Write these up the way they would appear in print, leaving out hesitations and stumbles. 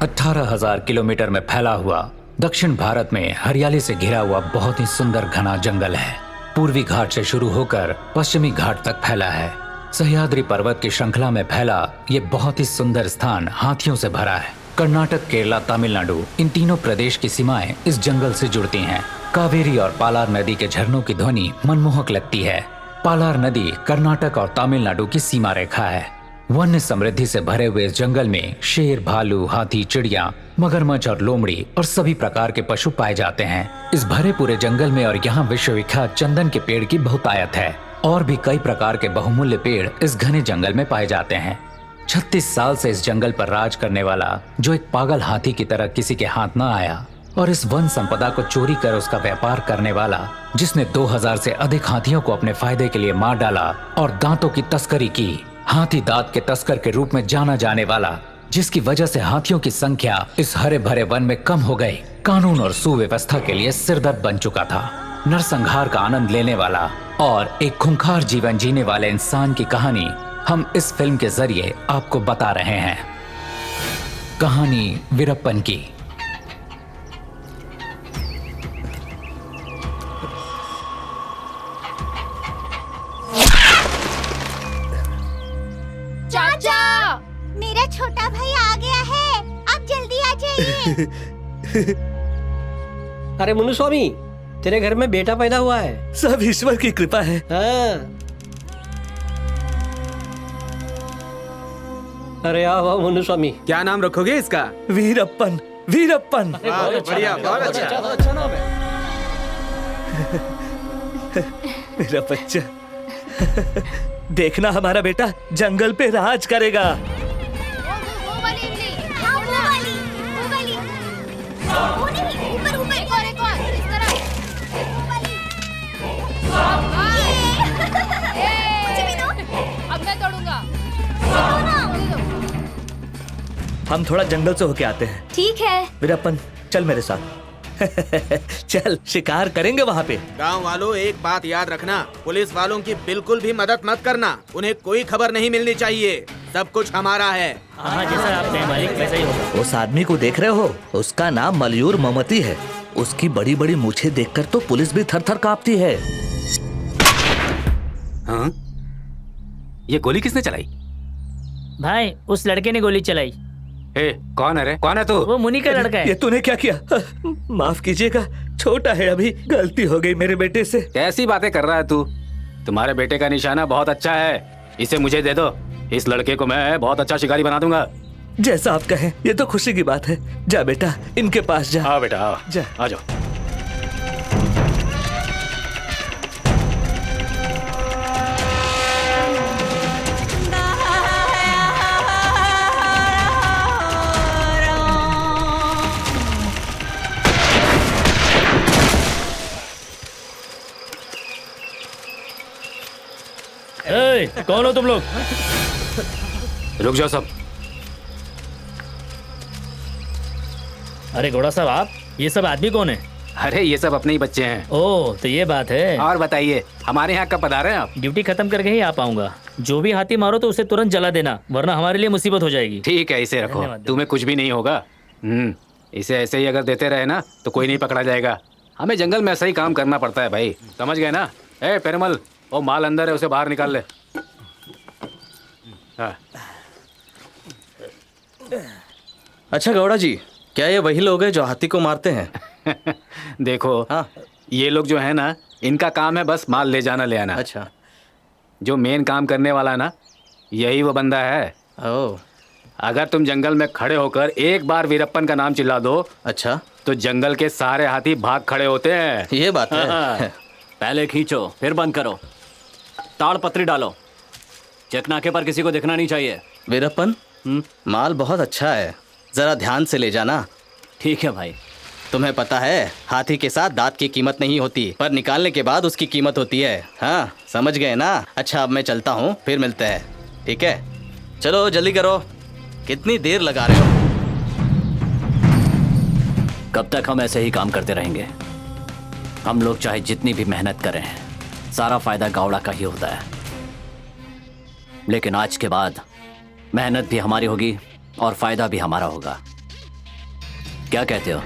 18,000 kilometre में फैला हुआ दक्षिण भारत में हरियाली से घिरा हुआ बहुत ही सुंदर घना जंगल है। पूर्वी घाट से शुरू होकर पश्चिमी घाट तक फैला है। सह्याद्री पर्वत की श्रृंखला में फैला ये बहुत ही सुंदर स्थान हाथियों से भरा है। कर्नाटक, केरला, तमिलनाडु, इन तीनों प्रदेश की सीमाएं इस जंगल से जुड़ती हैं। कावेरी और पालार नदी के झरनों की ध्वनि मनमोहक लगती है। पालार नदी कर्नाटक और तमिलनाडु की सीमा रेखा है। वन्य समृद्धि से भरे हुए इस जंगल में शेर, भालू, हाथी, चिड़िया, मगरमच्छ और लोमड़ी और सभी प्रकार के पशु पाए जाते हैं। इस भरे पूरे जंगल में और यहाँ विश्वविख्यात चंदन के पेड़ की बहुतायत है। और भी कई प्रकार के बहुमूल्य पेड़ इस घने जंगल में पाए जाते हैं। 36 साल से इस जंगल पर राज करने वाला जो एक पागल हाथी की तरह किसी के हाथ न आया, और इस वन संपदा को चोरी कर उसका व्यापार करने वाला जिसने 2000 से अधिक हाथियों को अपने फायदे के लिए मार डाला और दांतों की तस्करी की, हाथी दांत के तस्कर के रूप में जाना जाने वाला, जिसकी वजह से हाथियों की संख्या इस हरे भरे वन में कम हो गई, कानून और सुव्यवस्था के लिए सिरदर्द बन चुका था, नरसंहार का आनंद लेने वाला और एक खूंखार जीवन जीने वाले इंसान की कहानी हम इस फिल्म के जरिए आपको बता रहे हैं। कहानी वीरप्पन की। चाचा, मेरा छोटा भाई आ गया है, आप जल्दी आ जाइए। अरे मुनुस्वामी, तेरे घर में बेटा पैदा हुआ है। सब ईश्वर की कृपा है। हाँ। अरे वाह मुनुस्वामी, क्या नाम रखोगे इसका? वीरप्पन। वीरप्पन। बढ़िया, बहुत अच्छा। अच्छा नाम है। मेरा बच्चा, देखना हमारा बेटा जंगल पे राज करेगा। वो वाली इमली, हाँ वो वाली। वो नहीं, ऊपर एक और इस तरह। वो वाली। मुझे भी दो। अब मैं तोड़ूंगा। दो ना। हम थोड़ा जंगल से होके आते हैं। ठीक है। वीरप्पन, चल मेरे साथ। चल, शिकार करेंगे वहाँ पे। गांव वालों, एक बात याद रखना, पुलिस वालों की बिल्कुल भी मदद मत करना। उन्हें कोई खबर नहीं मिलनी चाहिए। सब कुछ हमारा है। हाँ, जैसा आप कहें मालिक, वैसा ही होगा। उस आदमी को देख रहे हो? उसका नाम मलयूर ममती है। उसकी बड़ी बड़ी मूछें देखकर तो पुलिस भी थर थर कांपती है। हाँ? ये गोली किसने चलाई? भाई, उस लड़के ने गोली चलाई। ए, कौन है रे? कौन है तू? वो मुनि का लड़का ये है। तूने क्या किया? माफ कीजिएगा, छोटा है अभी, गलती हो गई मेरे बेटे से। कैसी बातें कर रहा है तू? तुम्हारे बेटे का निशाना बहुत अच्छा है, इसे मुझे दे दो। इस लड़के को मैं बहुत अच्छा शिकारी बना दूंगा। जैसा आप कहें, ये तो खुशी की बात है। जा बेटा, इनके पास जा। आओ बेटा, आओ। जा। आ जाओ। कौन हो तुम लोग? रुक जाओ सब। अरे घोड़ा साहब, आप ये सब आदमी कौन है? अरे ये सब अपने ही बच्चे हैं। ओह, तो ये बात है। और बताइए, हमारे यहाँ कब पधारे हैं आप? ड्यूटी खत्म करके ही आ पाऊंगा। जो भी हाथी मारो तो उसे तुरंत जला देना, वरना हमारे लिए मुसीबत हो जाएगी। ठीक है, इसे रखो, धन्यवाद। तुम्हें कुछ भी नहीं होगा। इसे ऐसे ही अगर देते रहे ना तो कोई नहीं पकड़ा जाएगा। हमें जंगल में ऐसा ही काम करना पड़ता है भाई, समझ गए ना? ए पेरमल, वो माल अंदर है, उसे बाहर निकाल ले। हाँ। अच्छा गौड़ा जी, क्या ये वही लोग हैं जो हाथी को मारते हैं? देखो, हाँ। ये लोग जो है ना, इनका काम है बस माल ले जाना ले आना। अच्छा। जो मेन काम करने वाला है ना, यही वो बंदा है। ओह। अगर तुम जंगल में खड़े होकर एक बार वीरप्पन का नाम चिल्ला दो, अच्छा, तो जंगल के सारे हाथी भाग खड़े होते हैं। ये बात है। हाँ। पहले खींचो, फिर बंद करो, ताड़ पत्री डालो, चेकनाके पर किसी को दिखना नहीं चाहिए। वीरप्पन, माल बहुत अच्छा है, जरा ध्यान से ले जाना। ठीक है भाई। तुम्हें पता है, हाथी के साथ दांत की कीमत नहीं होती, पर निकालने के बाद उसकी कीमत होती है। हाँ, समझ गए ना? अच्छा, अब मैं चलता हूँ, फिर मिलते हैं। ठीक है, चलो जल्दी करो, कितनी देर लगा रहे हो? कब तक हम ऐसे ही काम करते रहेंगे? हम लोग चाहे जितनी भी मेहनत करें, सारा फायदा गावड़ा का ही होता है। लेकिन आज के बाद मेहनत भी हमारी होगी और फायदा भी हमारा होगा। क्या कहते हो?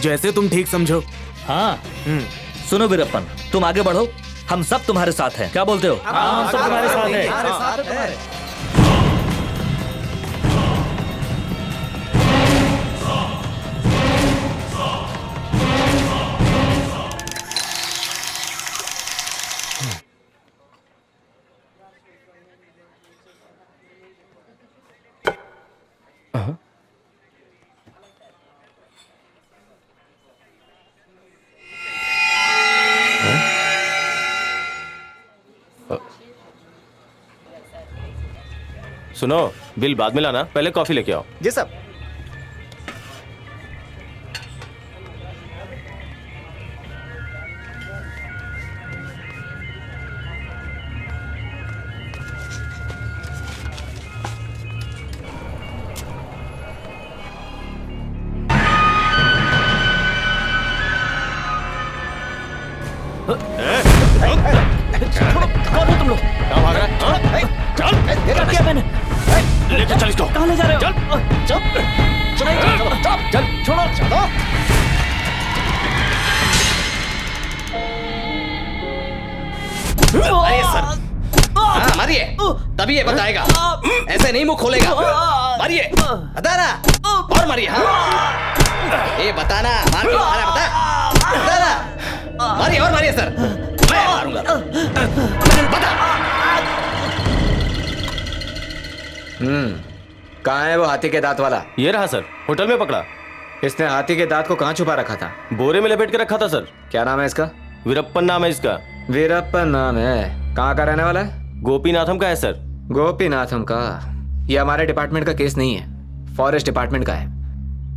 जैसे तुम ठीक समझो। हाँ सुनो वीरप्पन, तुम आगे बढ़ो, हम सब तुम्हारे साथ हैं। क्या बोलते हो? हाँ, हम सब तुम्हारे साथ हैं। सुनो, बिल बाद में लाना, पहले कॉफी लेके आओ। जी साहब। कौन हो तुम लोग? कहाँ भाग रहा है? चल, क्या मैंने? लेके चल इसको। कहाँ ले जा रहे हो? चल, चल छोड़ो। अरे सर, हाँ मारिए, तभी ये बताएगा। ऐसे नहीं मुंह खोलेगा। मारिए, बता ना, और मारिए। हाँ, ये बताना, मार क्यों मारा बता ना। मारिए और मारिए सर, मैं मारूंगा। बता। कहाँ है वो हाथी के दांत वाला? ये रहा सर, होटल में पकड़ा। इसने हाथी के दांत को कहाँ छुपा रखा था? बोरे में लपेट के रखा था सर। क्या नाम है इसका? वीरप्पन नाम है इसका। वीरप्पन नाम है। कहाँ का रहने वाला है? गोपीनाथम का है सर। गोपीनाथम का? ये हमारे डिपार्टमेंट का केस नहीं है, फॉरेस्ट डिपार्टमेंट का है।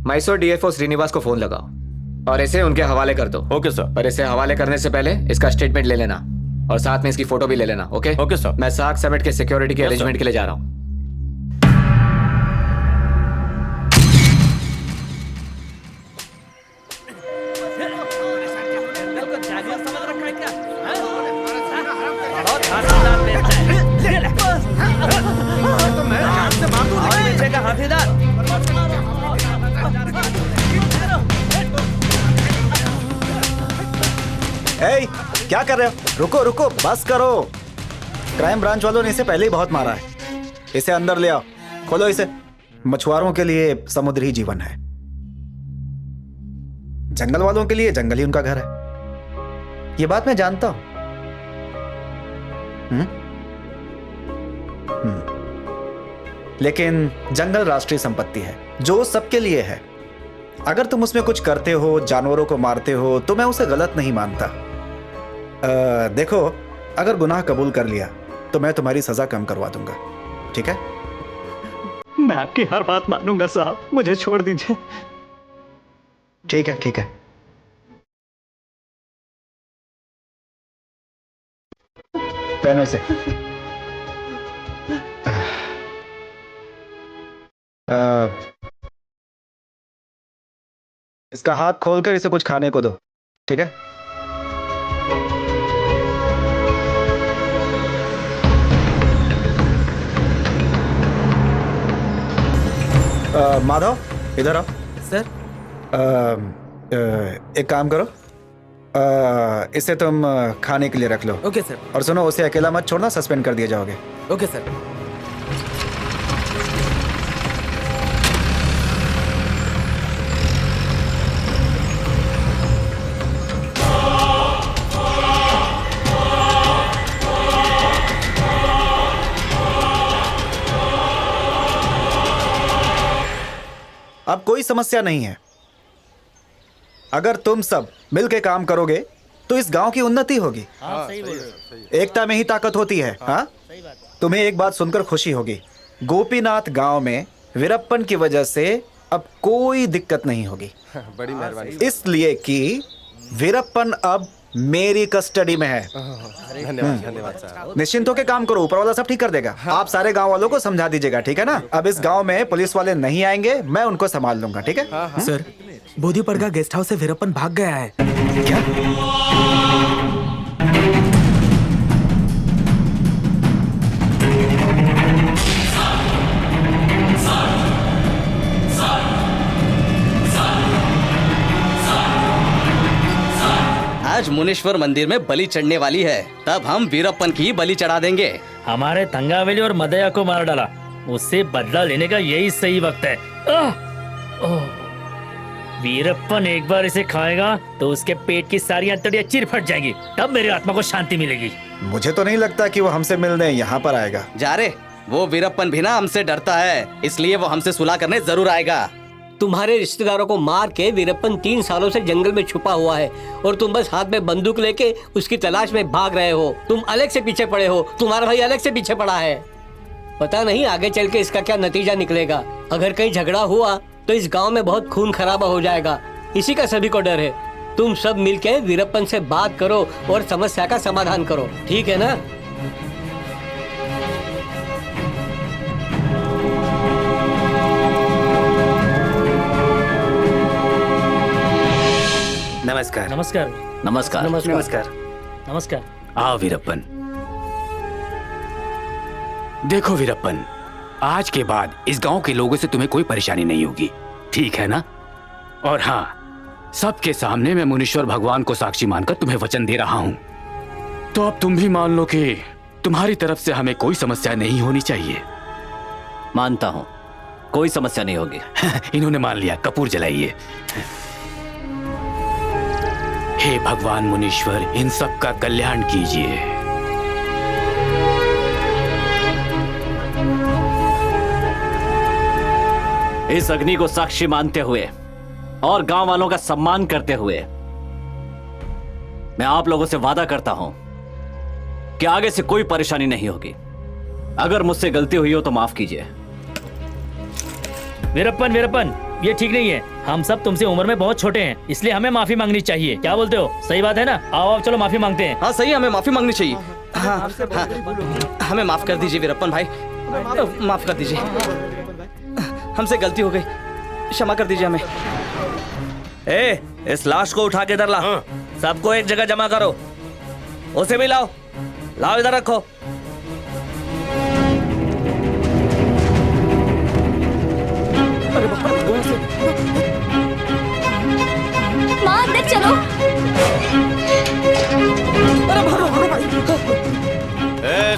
मैसूर डीएफओ श्रीनिवास को फोन लगाओ और इसे उनके हवाले कर दो। Okay sir. पर इसे हवाले करने से पहले इसका स्टेटमेंट ले लेना और साथ में इसकी फोटो भी ले लेना। ओके? Okay sir. मैं साग समिट के सिक्योरिटी के Yes, अरेंजमेंट sir. के लिए जा रहा हूँ। ए, क्या कर रहे हो? रुको रुको, बस करो। क्राइम ब्रांच वालों ने इसे पहले ही बहुत मारा है। इसे अंदर ले आओ, खोलो इसे। मछुआरों के लिए समुद्र ही जीवन है, जंगल वालों के लिए जंगल ही उनका घर है। ये बात मैं जानता हूं। लेकिन जंगल राष्ट्रीय संपत्ति है जो सबके लिए है। अगर तुम उसमें कुछ करते हो, जानवरों को मारते हो, तो मैं उसे गलत नहीं मानता। देखो, अगर गुनाह कबूल कर लिया तो मैं तुम्हारी सजा कम करवा दूंगा, ठीक है? मैं आपकी हर बात मानूंगा साहब, मुझे छोड़ दीजिए। ठीक है, ठीक है। पहनो इसे। इसका हाथ खोलकर इसे कुछ खाने को दो, ठीक है? माधव, इधर आओ। सर? एक काम करो, इसे तुम खाने के लिए रख लो। Okay sir. और सुनो, उसे अकेला मत छोड़ना, सस्पेंड कर दिए जाओगे। Okay sir. अब कोई समस्या नहीं है। अगर तुम सब मिलके काम करोगे तो इस गांव की उन्नति होगी। एकता में ही ताकत होती है। हाँ? तुम्हें एक बात सुनकर खुशी होगी, गोपीनाथ गांव में वीरप्पन की वजह से अब कोई दिक्कत नहीं होगी। बड़ी मेहरबानी। इसलिए कि वीरप्पन अब मेरी कस्टडी में है। धन्यवाद धन्यवाद साहब। निश्चिंत होकर काम करो, ऊपर वाला सब ठीक कर देगा। आप सारे गांव वालों को समझा दीजिएगा, ठीक है ना? अब इस गांव में पुलिस वाले नहीं आएंगे, मैं उनको संभाल लूंगा, ठीक है? सर, बोधीपर का गेस्ट हाउस से वीरप्पन भाग गया है। क्या? मुनीश्वर मंदिर में बलि चढ़ने वाली है, तब हम वीरप्पन की बलि चढ़ा देंगे। हमारे थंगावेली और मदया को मार डाला, उससे बदला लेने का यही सही वक्त है। वीरप्पन एक बार इसे खाएगा तो उसके पेट की सारी अंतड़ियां चिरफट जाएंगी, तब मेरी आत्मा को शांति मिलेगी। मुझे तो नहीं लगता कि वो हमसे मिलने यहाँ पर आएगा। जा रे, वो वीरप्पन भी ना हमसे डरता है, इसलिए वो हमसे सुलह करने जरूर आएगा। तुम्हारे रिश्तेदारों को मार के वीरप्पन 3 सालों से जंगल में छुपा हुआ है और तुम बस हाथ में बंदूक लेके उसकी तलाश में भाग रहे हो। तुम अलग से पीछे पड़े हो, तुम्हारा भाई अलग से पीछे पड़ा है। पता नहीं आगे चल के इसका क्या नतीजा निकलेगा। अगर कहीं झगड़ा हुआ तो इस गांव में बहुत खून खराबा हो जाएगा, इसी का सभी को डर है। तुम सब मिलके वीरप्पन से बात करो और समस्या का समाधान करो, ठीक है ना? नमस्कार। नमस्कार नमस्कार। नमस्कार। नमस्कार। आओ वीरप्पन। देखो वीरप्पन, आज के बाद इस गांव के लोगों से तुम्हें कोई परेशानी नहीं होगी, ठीक है ना? और हाँ, सबके सामने मैं मुनीश्वर भगवान को साक्षी मानकर तुम्हें वचन दे रहा हूँ। तो अब तुम भी मान लो कि तुम्हारी तरफ से हमें कोई समस्या नहीं होनी चाहिए। मानता हूँ, कोई समस्या नहीं होगी। इन्होंने मान लिया, कपूर जलाइए। हे भगवान मुनीश्वर, इन सब का कल्याण कीजिए। इस अग्नि को साक्षी मानते हुए और गांव वालों का सम्मान करते हुए मैं आप लोगों से वादा करता हूं कि आगे से कोई परेशानी नहीं होगी। अगर मुझसे गलती हुई हो तो माफ कीजिए। वीरप्पन, ये ठीक नहीं है। हम सब तुमसे उम्र में बहुत छोटे हैं, इसलिए हमें माफी मांगनी चाहिए। क्या बोलते हो? सही बात है ना? आओ चलो माफी मांगते हैं। हाँ सही, हमें माफी मांगनी चाहिए। हाँ, हमें माफ कर दीजिए वीरप्पन भाई, माफ कर दीजिए, हमसे गलती हो गई, क्षमा कर दीजिए हमें। इस लाश को उठा के इधर ला। सबको एक जगह जमा करो। उसे भी लाओ, लाओ इधर रखो। माँ अंदर चलो।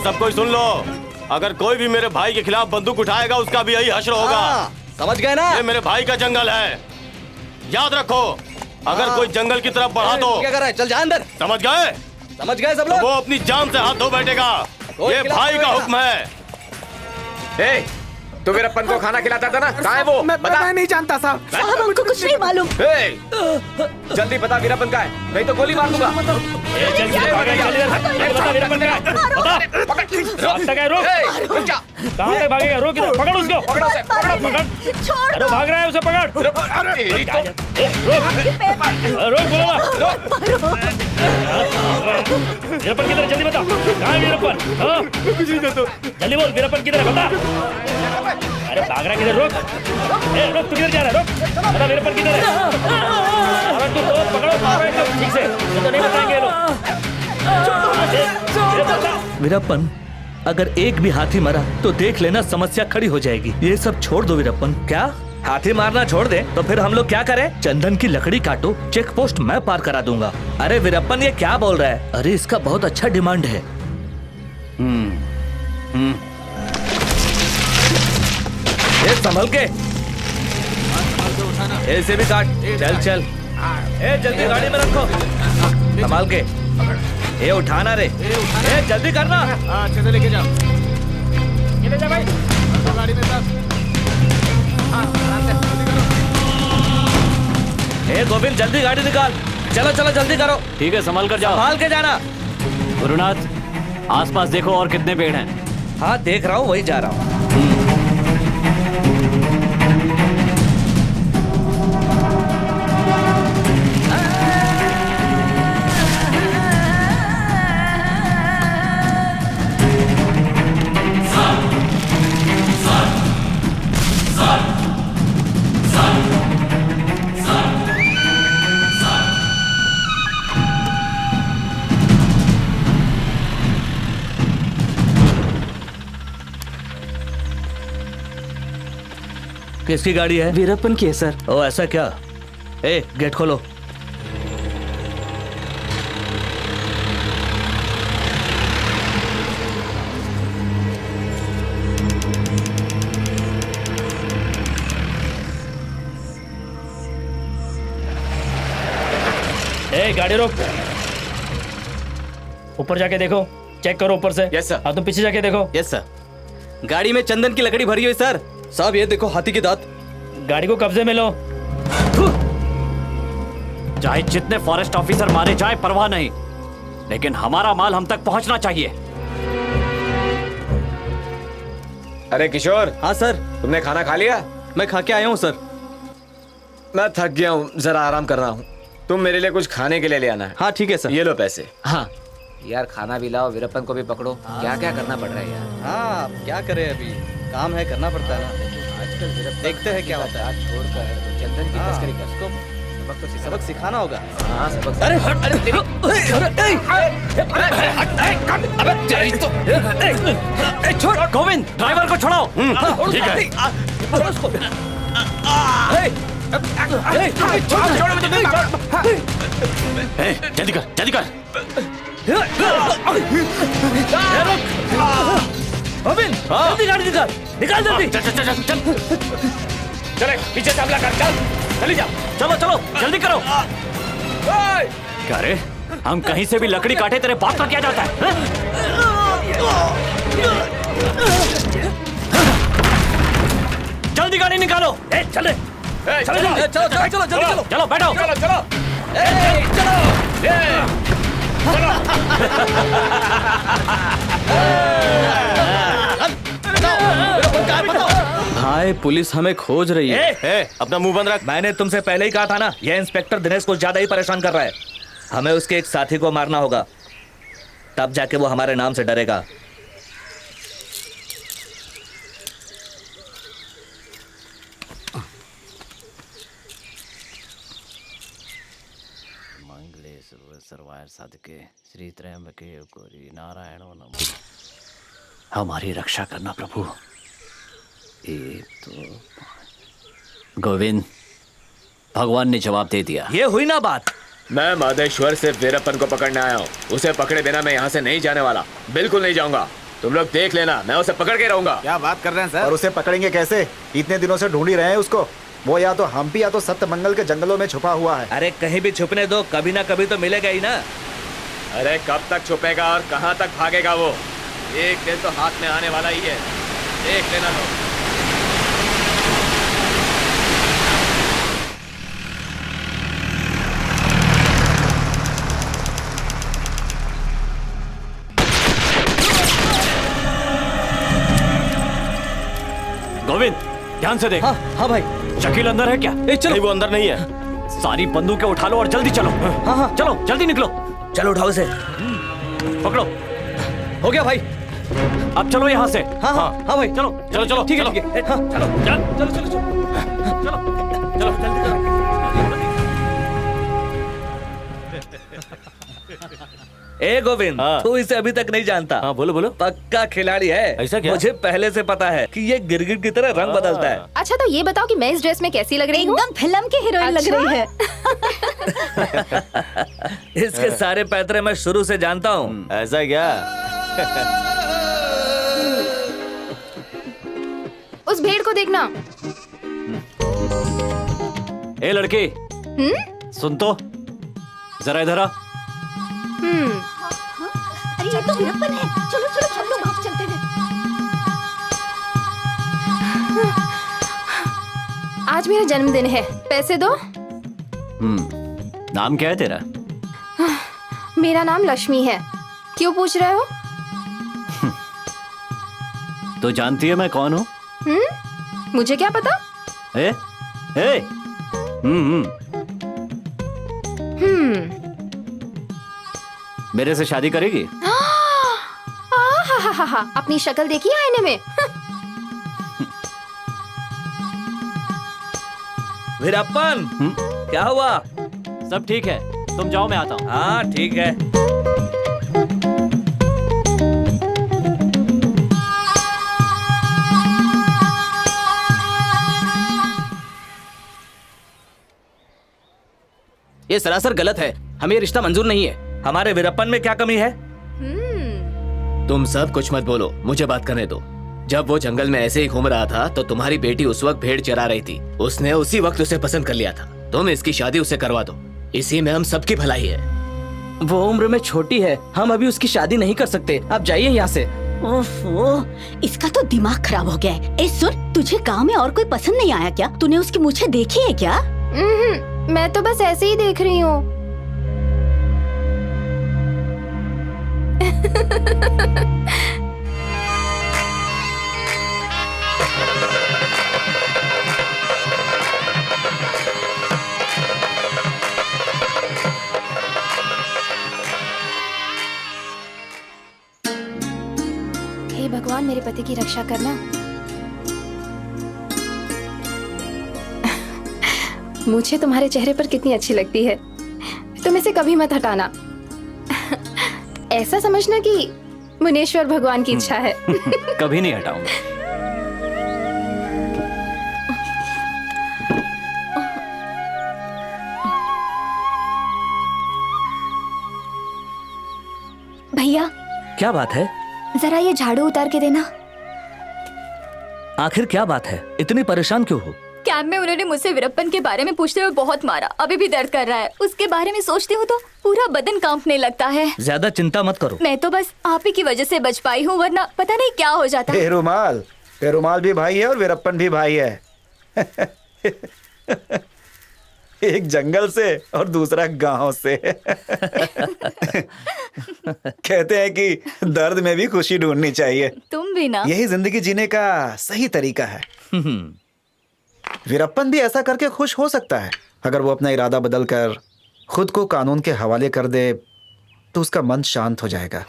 सब कोई सुन लो, अगर कोई भी मेरे भाई के खिलाफ बंदूक उठाएगा उसका भी यही हश्र होगा। समझ गए ना? ये मेरे भाई का जंगल है, याद रखो। अगर कोई जंगल की तरफ बढ़ा तो क्या कर रहा है? चल जा अंदर। समझ गए? समझ गए सब तो लोग? वो अपनी जान से हाथ धो बैठेगा, ये भाई का हुक्म है। तू वीरप्पन को खाना खिलाता था ना, कहाँ है वो? बता। मैं नहीं जानता साहब। साहब हमको कुछ नहीं मालूम। जल्दी बता वीरप्पन कहाँ है, नहीं तो गोली मार दूंगा। कहाँ से भागेगा? रोक इधर, पकड़ उसको। पकड़। अरे भाग रहा है, उसे पकड़। रोक बोलो ना। वीरप्पन किधर? जल्दी बता, कहाँ है वीरप्पन? जल्दी बोल, वीरप्पन किधर है? बता। अरे भाग रहा किधर? रोक। रोक, तू किधर जा रहा है? रोक, बता वीरप्पन किधर है? अरे तू रोक, पकड़ो ठीक से, तो नहीं बताएंगे लोग। वीरप्पन, अगर एक भी हाथी मरा तो देख लेना समस्या खड़ी हो जाएगी। ये सब छोड़ दो वीरप्पन। क्या हाथी मारना छोड़ दे तो फिर हम लोग क्या करें? चंदन की लकड़ी काटो, चेक पोस्ट मैं पार करा दूंगा। अरे वीरप्पन, ये क्या बोल रहा है? अरे इसका बहुत अच्छा डिमांड है। ये संभल के, ऐसे भी काट। चल जल्दी गाड़ी में रखो, संभाल के। ये उठाना रे, जल्दी करना। अच्छे से लेके जाओ। ले जा भाई, गाड़ी में सब। गोविंद जल्दी गाड़ी निकाल। चलो जल्दी करो। ठीक है, संभाल कर जाओ। संभाल के जाना। गुरुनाथ, आसपास देखो और कितने पेड़ हैं। हाँ देख रहा हूँ, वही जा रहा हूँ। किसकी गाड़ी है? वीरप्पन की है सर। ओ ऐसा क्या? गेट खोलो। ए गाड़ी रोक, ऊपर जाके देखो, चेक करो ऊपर से। Yes sir. हाँ तुम पीछे जाके देखो। Yes sir. गाड़ी में चंदन की लकड़ी भरी हुई सर। साहब ये देखो हाथी के दांत। गाड़ी को कब्जे में लो। चाहे जितने फॉरेस्ट ऑफिसर मारे जाए परवाह नहीं, लेकिन हमारा माल हम तक पहुंचना चाहिए। अरे किशोर। हाँ सर। तुमने खाना खा लिया? मैं खा के आया हूँ सर। मैं थक गया हूँ, जरा आराम कर रहा हूँ। तुम मेरे लिए कुछ खाने के लिए ले आना है। हाँ ठीक है सर। ये लो पैसे। हाँ यार, खाना भी लाओ, वीरप्पन को भी पकड़ो। क्या क्या करना पड़ रहा है यार। हाँ अब क्या करें, अभी काम है, करना पड़ता है ना। आजकल वीरप्पन देखते हैं क्या होता है। आज छोड़कर चंदन की तस्करी कर। उसको सबक सिखाना होगा। हाँ सबक। अरे हट, अरे छोड़ गोविंद, ड्राइवर को छोड़ो। ठीक है। जल्दी कर, जल्दी कर। गोविंद जल्दी गाड़ी निकाल, निकाल जल्दी। चल चल चल चल। चले पीछे से हमला कर, चल चली जा। चलो चलो जल्दी करो। क्या रे, हम कहीं से भी लकड़ी काटे तेरे बात का क्या जाता है? जल्दी गाड़ी निकालो। चले चलो चलो चलो चलो जल्दी चलो। चलो बैठो। चलो चलो भाई पुलिस हमें खोज रही है। अपना मुंह बंद रख। मैंने तुमसे पहले ही कहा था ना, यह इंस्पेक्टर दिनेश को ज्यादा ही परेशान कर रहा है। हमें उसके एक साथी को मारना होगा, तब जाके वो हमारे नाम से डरेगा। श्री त्र्यंबके गौरी नारायणो नमः। हमारी रक्षा करना प्रभु। एक तो गोविंद, भगवान ने जवाब दे दिया। ये हुई ना बात। मैं मादेश्वर से वीरप्पन को पकड़ने आया हूँ। उसे पकड़े बिना मैं यहाँ से नहीं जाने वाला, बिल्कुल नहीं जाऊंगा। तुम लोग देख लेना, मैं उसे पकड़ के रहूंगा। क्या बात कर रहे हैं सर? और उसे पकड़ेंगे कैसे? इतने दिनों से ढूंढ ही रहे हैं उसको। वो या तो हम्पी या तो सत्यमंगल के जंगलों में छुपा हुआ है। अरे कहीं भी छुपने दो, कभी ना कभी तो मिलेगा ही ना। अरे कब तक छुपेगा और कहाँ तक भागेगा वो? एक दिन तो हाथ में आने वाला ही है, देख लेना तो। गोविंद ध्यान से देख। हाँ हाँ भाई। शकील अंदर है क्या? चलो। नहीं, वो अंदर नहीं है। सारी बंदूकें उठा लो और जल्दी चलो। हाँ हाँ चलो जल्दी निकलो। चलो उठाओ से। पकड़ो। हो गया भाई। अब चलो यहाँ से। हाँ हाँ हाँ भाई। चलो चलो चलो ठीक है चलो। ठीक है। हाँ चलो चल चलो चलो चलो चलो चलो जल्दी करो। ए गोविंद, हाँ। तू इसे अभी तक नहीं जानता। हाँ बोलो बोलो। पक्का खिलाड़ी है। ऐसा क्या? मुझे पहले से पता है कि ये गिरगिट की तरह रंग बदलता है। अच्छा तो ये बताओ कि मैं इस ड्रेस में कैसी लग रही हूँ? एकदम फिल्म की हीरोइन लग रही है। इसके सारे पैतरे मैं शुरू से जानता हूँ। ऐसा क्या? उस भेड़ को देखना। ए लड़की, सुन तो, जरा इधर आ। अरे ये तो वीरप्पन है। चलो चलो हम लोग भाग चलते हैं। आज मेरा जन्मदिन है, पैसे दो। नाम क्या है तेरा? मेरा नाम लक्ष्मी है। क्यों पूछ रहे हो? तो जानती है मैं कौन हूँ? मुझे क्या पता? ए? ए? मेरे से शादी करेगी? अपनी शक्ल देखी आईने में? वीरप्पन, क्या हुआ? सब ठीक है, तुम जाओ मैं आता हूँ। हाँ ठीक है। ये सरासर गलत है। हमें ये रिश्ता मंजूर नहीं है। हमारे वीरप्पन में क्या कमी है? तुम सब कुछ मत बोलो, मुझे बात करने दो। जब वो जंगल में ऐसे ही घूम रहा था तो तुम्हारी बेटी उस वक्त भेड़ चरा रही थी। उसने उसी वक्त उसे पसंद कर लिया था। तुम इसकी शादी उससे करवा दो। इसी में हम सबकी भलाई है। वो उम्र में छोटी है, हम अभी उसकी शादी नहीं कर सकते। आप जाइए यहाँ से। ओफो, इसका तो दिमाग खराब हो गया है। ए सुन, तुझे गांव में और कोई पसंद नहीं आया क्या? तूने उसकी मूछें देखी है क्या? मैं तो बस ऐसे ही देख रही हूँ। हे भगवान, मेरे पति की रक्षा करना। मुझे तुम्हारे चेहरे पर कितनी अच्छी लगती है। तुम इसे कभी मत हटाना। ऐसा समझना कि मुनीश्वर भगवान की इच्छा है। कभी नहीं हटाऊंगा। भैया, क्या बात है? जरा ये झाड़ू उतार के देना। आखिर क्या बात है? इतनी परेशान क्यों हो? कैंप में उन्होंने मुझसे वीरप्पन के बारे में पूछते हुए बहुत मारा। अभी भी दर्द कर रहा है। उसके बारे में सोचती हूँ तो पूरा बदन कांपने लगता है। ज्यादा चिंता मत करो। मैं तो बस आप ही की वजह से बच पाई हूँ, वरना पता नहीं क्या हो जाता। पेरुमाल भी भाई है और वीरप्पन भी भाई है। एक जंगल से और दूसरा गांव से। कहते हैं कि दर्द में भी खुशी ढूंढनी चाहिए। तुम भी ना। यही जिंदगी जीने का सही तरीका है। वीरप्पन भी ऐसा करके खुश हो सकता है। अगर वो अपना इरादा बदलकर खुद को कानून के हवाले कर दे तो उसका मन शांत हो जाएगा।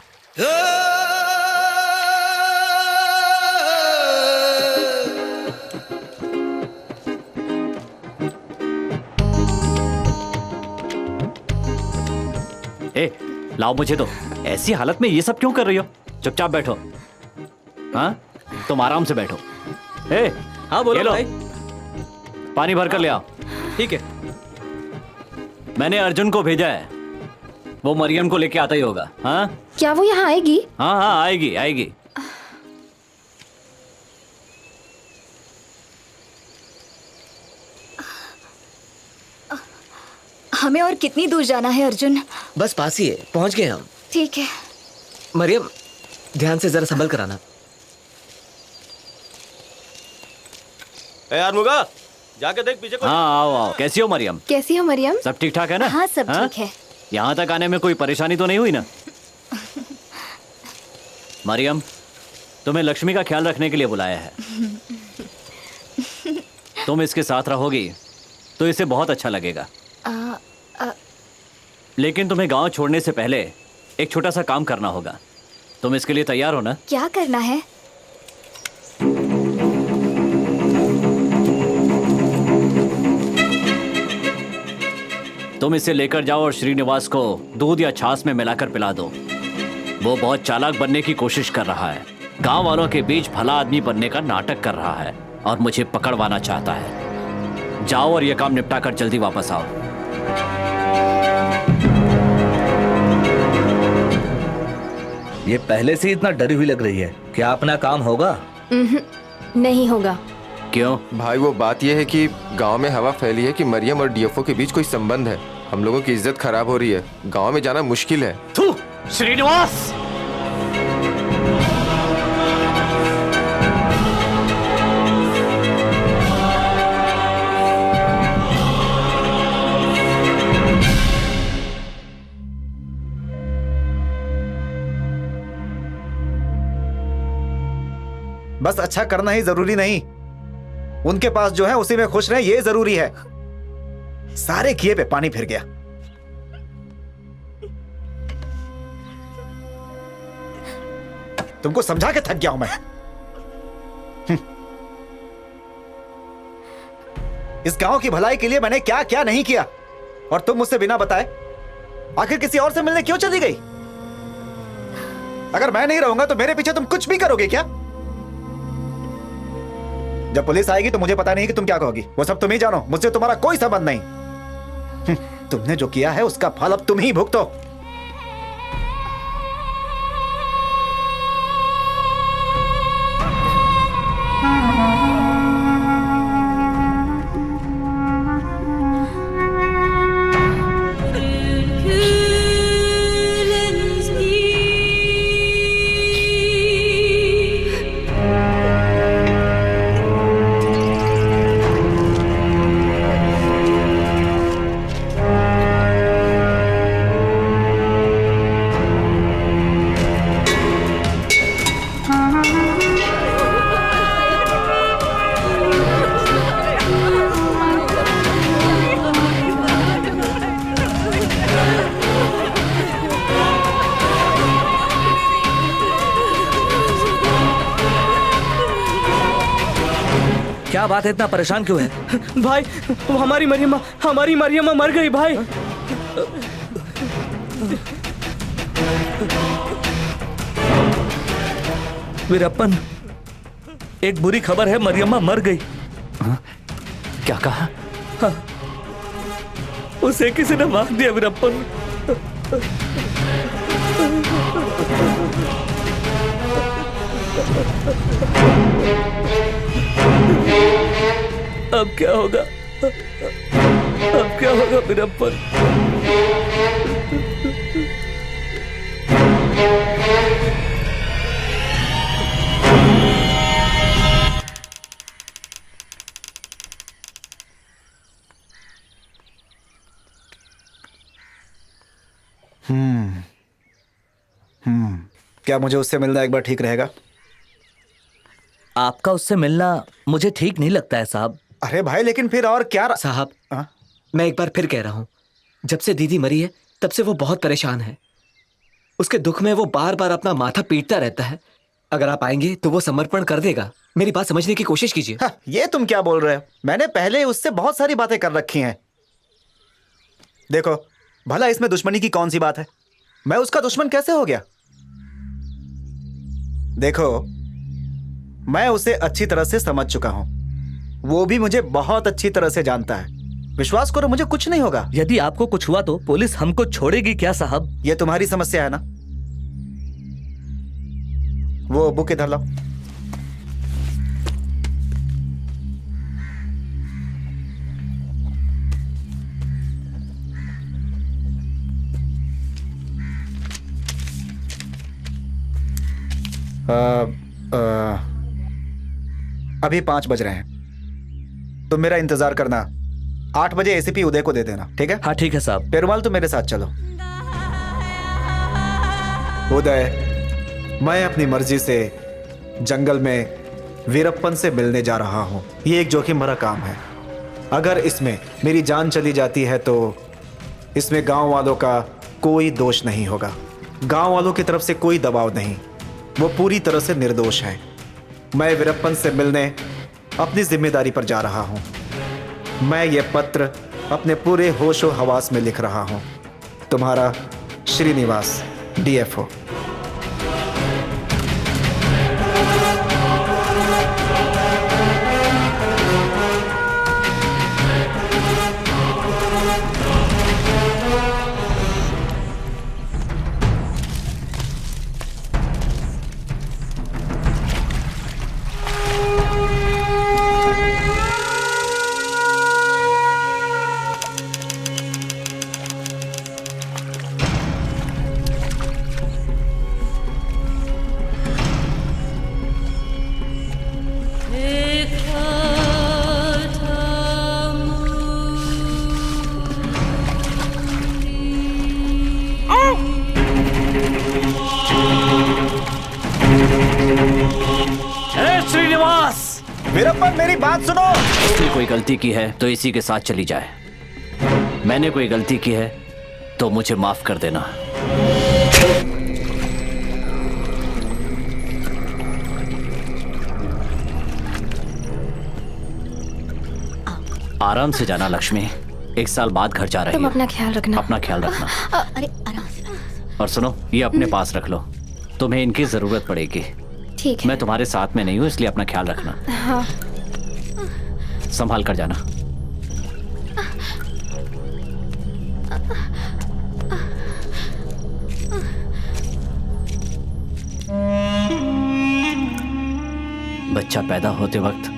ए, लाओ मुझे दो। ऐसी हालत में ये सब क्यों कर रही हो? चुपचाप बैठो। हाँ, तुम आराम से बैठो। ए, हाँ बोलो भाई। पानी भर कर ले आओ। ठीक है। मैंने अर्जुन को भेजा है, वो मरियम को लेके आता ही होगा। हाँ, क्या वो यहाँ आएगी? हाँ हाँ, आएगी आएगी। हमें और कितनी दूर जाना है अर्जुन? बस पास ही है, पहुंच गए हम। ठीक है। मरियम, ध्यान से जरा संभल कर आना। यार मुगा, जाके देख पीछे कोई। हाँ, आओ आओ। कैसी हो मरियम? कैसी हो मरियम? सब ठीक ठाक है ना? हाँ, सब ठीक है। यहाँ तक आने में कोई परेशानी तो नहीं हुई ना? मरियम, तुम्हें लक्ष्मी का ख्याल रखने के लिए बुलाया है। तुम इसके साथ रहोगी तो इसे बहुत अच्छा लगेगा। लेकिन तुम्हें गांव छोड़ने से पहले एक छोटा सा काम करना होगा। तुम इसके लिए तैयार हो ना? क्या करना है? तुम इसे लेकर जाओ और श्रीनिवास को दूध या छाछ में मिलाकर पिला दो। वो बहुत चालाक बनने की कोशिश कर रहा है, गांव वालों के बीच भला आदमी बनने का नाटक कर रहा है और मुझे पकड़वाना चाहता है। जाओ और ये काम निपटा कर जल्दी वापस आओ। ये पहले से इतना डरी हुई लग रही है। क्या अपना काम होगा? नहीं होगा। क्यों? भाई वो बात यह है कि गांव में हवा फैली है कि मरियम और डीएफओ के बीच कोई संबंध है। हम लोगों की इज्जत खराब हो रही है, गांव में जाना मुश्किल है। थू, श्रीनिवास! बस अच्छा करना ही जरूरी नहीं, उनके पास जो है उसी में खुश रहे ये जरूरी है। सारे किए पे पानी फिर गया। तुमको समझा के थक गया हूं मैं। इस गांव की भलाई के लिए मैंने क्या क्या नहीं किया, और तुम मुझसे बिना बताए आखिर किसी और से मिलने क्यों चली गई? अगर मैं नहीं रहूंगा तो मेरे पीछे तुम कुछ भी करोगे क्या? जब पुलिस आएगी तो मुझे पता नहीं कि तुम क्या कहोगी। वो सब तुम ही जानो, मुझसे तुम्हारा कोई संबंध नहीं। तुमने जो किया है उसका फल अब तुम ही भुगतो। क्या बात है, इतना परेशान क्यों है? भाई हमारी मरियमा मर गई भाई। वीरप्पन, एक बुरी खबर है, मरियम्मा मर गई। क्या कहा? हाँ, उसे किसी ने मार दिया वीरप्पन। अब क्या होगा? अब क्या होगा वीरप्पन? क्या मुझे उससे मिलना एक बार ठीक रहेगा? आपका उससे मिलना मुझे ठीक नहीं लगता है साहब। अरे भाई, लेकिन फिर और क्या साहब, मैं एक बार फिर कह रहा हूं, जब से दीदी मरी है तब से वो बहुत परेशान है। उसके दुख में वो बार बार अपना माथा पीटता रहता है। अगर आप आएंगे तो वो समर्पण कर देगा। मेरी बात समझने की कोशिश कीजिए। ये तुम क्या बोल रहे हो? मैंने पहले उससे बहुत सारी बातें कर रखी हैं। देखो, भला इसमें दुश्मनी की कौन सी बात है? मैं उसका दुश्मन कैसे हो गया? देखो, मैं उसे अच्छी तरह से समझ चुका हूं। वो भी मुझे बहुत अच्छी तरह से जानता है। विश्वास करो, मुझे कुछ नहीं होगा। यदि आपको कुछ हुआ तो पुलिस हमको छोड़ेगी क्या साहब? ये तुम्हारी समस्या है ना? वो बुक इधर लाओ। अभी 5 बज रहे हैं। तुम मेरा इंतजार करना। 8 बजे एसीपी उदय को दे देना, ठीक है? हाँ ठीक है साहब। पेरुमाल, तुम मेरे साथ चलो। उदय, मैं अपनी मर्जी से जंगल में वीरप्पन से मिलने जा रहा हूं। ये एक जोखिम भरा काम है। अगर इसमें मेरी जान चली जाती है तो इसमें गांव वालों का कोई दोष नहीं होगा। गांव वालों की तरफ से कोई दबाव नहीं। वो पूरी तरह से निर्दोष है। मैं वीरप्पन से मिलने अपनी जिम्मेदारी पर जा रहा हूं। मैं ये पत्र अपने पूरे होशो हवास में लिख रहा हूं। तुम्हारा श्रीनिवास, डीएफओ। वीरप्पन, मेरी बात सुनो। उसने कोई गलती की है तो इसी के साथ चली जाए। मैंने कोई गलती की है तो मुझे माफ कर देना। आराम से जाना लक्ष्मी। 1 साल बाद घर जा रही तुम हो। अपना ख्याल रखना। अपना ख्याल रखना। अरे आराम से। और सुनो, ये अपने पास रख लो। तुम्हें इनकी जरूरत पड़ेगी। ठीक है। मैं तुम्हारे साथ में नहीं हूँ, इसलिए अपना ख्याल रखना। हाँ। संभाल कर जाना। बच्चा पैदा होते वक्त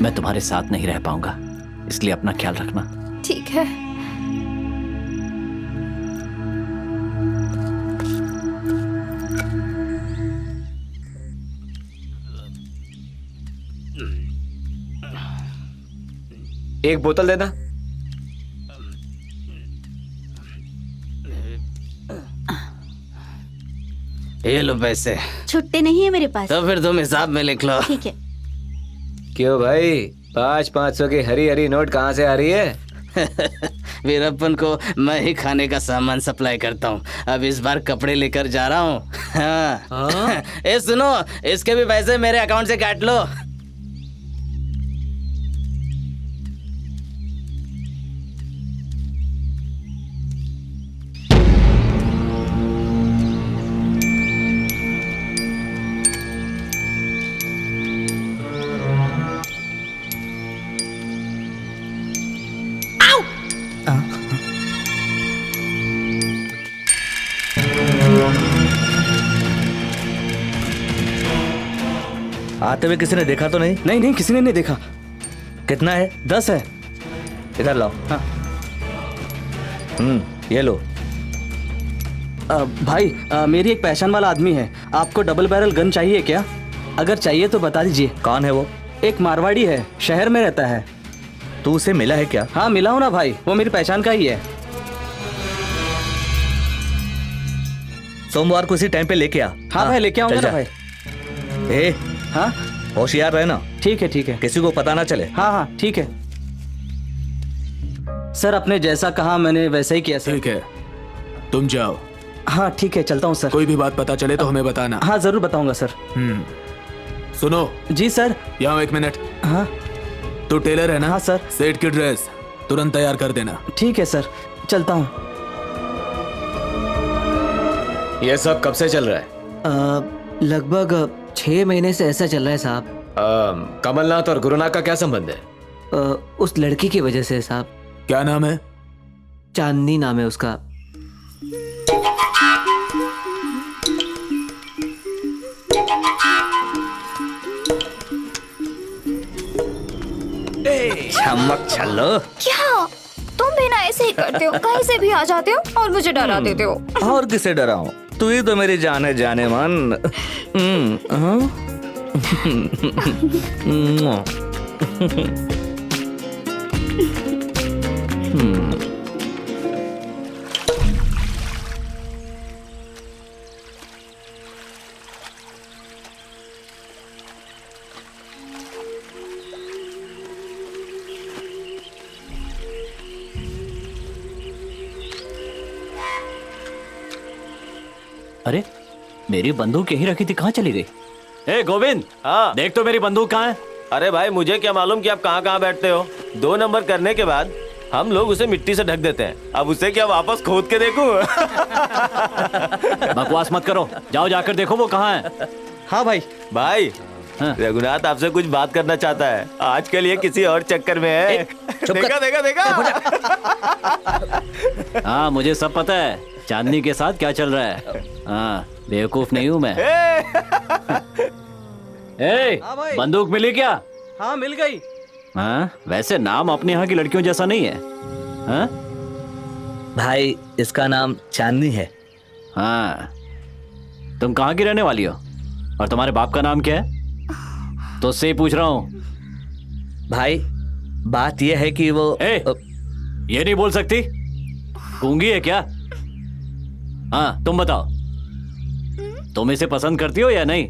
मैं तुम्हारे साथ नहीं रह पाऊंगा, इसलिए अपना ख्याल रखना। ठीक है। एक बोतल देना। ये लो पैसे। छुट्टे नहीं है मेरे पास। तो फिर तुम हिसाब में लिख लो। ठीक है। क्यों भाई, 500 की हरी हरी नोट कहाँ से आ रही है? वीरप्पन को मैं ही खाने का सामान सप्लाई करता हूँ। अब इस बार कपड़े लेकर जा रहा हूँ। हाँ। ए सुनो, इसके भी पैसे मेरे अकाउंट से काट लो। आते हुए किसी ने देखा तो नहीं? नहीं नहीं, किसी ने नहीं देखा। कितना है? 10 है। इधर लाओ। हाँ। ये लो। भाई मेरी एक पहचान वाला आदमी है, आपको डबल बैरल गन चाहिए क्या? अगर चाहिए तो बता दीजिए। कौन है वो? एक मारवाड़ी है, शहर में रहता है। तू उसे मिला है क्या? हाँ मिला हूँ ना भाई, वो मेरी पहचान का ही है। सोमवार को इसी टाइम पे लेके आ। हाँ भाई लेके आऊंगा ना भाई। ए, हाँ होशियार रहना। ठीक है ठीक है। किसी को पता ना चले। हाँ हाँ ठीक है सर, आपने जैसा कहा मैंने वैसा ही किया सर। ठीक है, तुम जाओ। हाँ ठीक है, चलता हूँ सर। कोई भी बात पता चले तो हमें बताना। हाँ जरूर बताऊंगा सर। सुनो। जी सर। यहाँ 1 मिनट। हाँ तू टेलर है ना? हाँ सर। सेठ की ड्रेस तुरंत तैयार कर देना। ठीक है सर, चलता हूँ। ये सब कब से चल रहा है? लगभग 6 महीने से ऐसा चल रहा है साहब। कमलनाथ और गुरुनाथ का क्या संबंध है? उस लड़की की वजह से साहब। क्या नाम है? चांदनी नाम है उसका। चमक चलो। क्या तुम भी ना ऐसे ही करते हो, कहीं से भी आ जाते हो और मुझे डरा देते हो। और किसे डराऊं? तू ही तो मेरी जाने जाने मन। अरे मेरी बंदूक यहीं रखी थी, कहाँ चली गई? ए गोविंद, हाँ देख तो मेरी बंदूक कहाँ है? अरे भाई मुझे क्या मालूम कि आप कहाँ कहाँ बैठते हो। 2 नंबर करने के बाद हम लोग उसे मिट्टी से ढक देते हैं। अब उसे क्या वापस खोद के देखूं? बकवास मत करो, जाओ जाकर देखो वो कहाँ है। हाँ भाई। भाई रघुनाथ आपसे कुछ बात करना चाहता है, आज के लिए किसी और चक्कर में है। देखा देखा देखा। हाँ मुझे सब पता है चांदनी के साथ क्या चल रहा है। हाँ बेवकूफ नहीं हूँ मैं। ए, बंदूक मिली क्या? हाँ मिल गई। हाँ वैसे नाम अपने यहाँ की लड़कियों जैसा नहीं है। हाँ भाई इसका नाम चांदनी है। हाँ तुम कहाँ की रहने वाली हो और तुम्हारे बाप का नाम क्या है? तो उससे ही पूछ रहा हूँ। भाई बात यह है कि वो ये नहीं बोल सकती, गूंगी है क्या? हाँ तुम बताओ, तुम इसे पसंद करती हो या नहीं?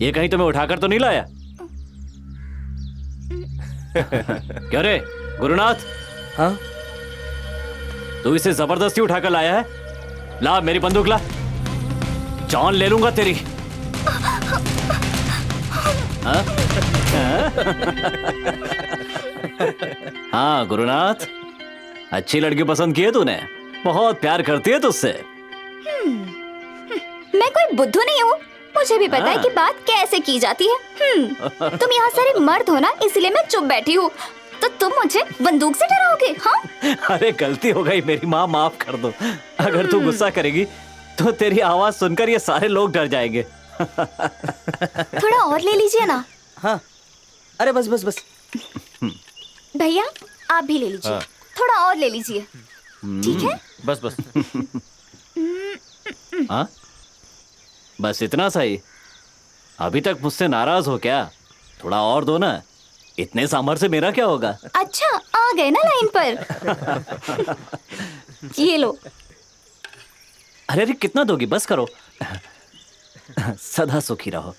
ये कहीं तुम्हें उठाकर तो नहीं लाया? क्या रे गुरुनाथ? हाँ तू इसे जबरदस्ती उठाकर लाया है? ला मेरी बंदूक ला, जान ले लूंगा तेरी। हाँ? हाँ गुरुनाथ, अच्छी लड़की पसंद की है तूने, बहुत प्यार करती है तुझसे। मैं कोई बुद्धू नहीं हूँ, मुझे भी पता है कि बात कैसे की जाती है। तुम यहाँ सारे मर्द हो ना, इसलिए मैं चुप बैठी हूँ। तो तुम मुझे बंदूक से डराओगे? हाँ? अरे गलती हो गई मेरी माँ, माफ कर दो। अगर तू गुस्सा करेगी तो तेरी आवाज सुनकर ये सारे लोग डर जाएंगे। थोड़ा और ले लीजिए ना। हाँ अरे बस बस बस। भैया आप भी ले लीजिए। हाँ। थोड़ा और ले लीजिए, ठीक है? बस बस। हाँ बस इतना सही? अभी तक मुझसे नाराज हो क्या? थोड़ा और दो ना, इतने सांभर से मेरा क्या होगा? अच्छा आ गए ना लाइन पर। ये लो। अरे अरे कितना दोगी, बस करो। सदा सुखी रहो।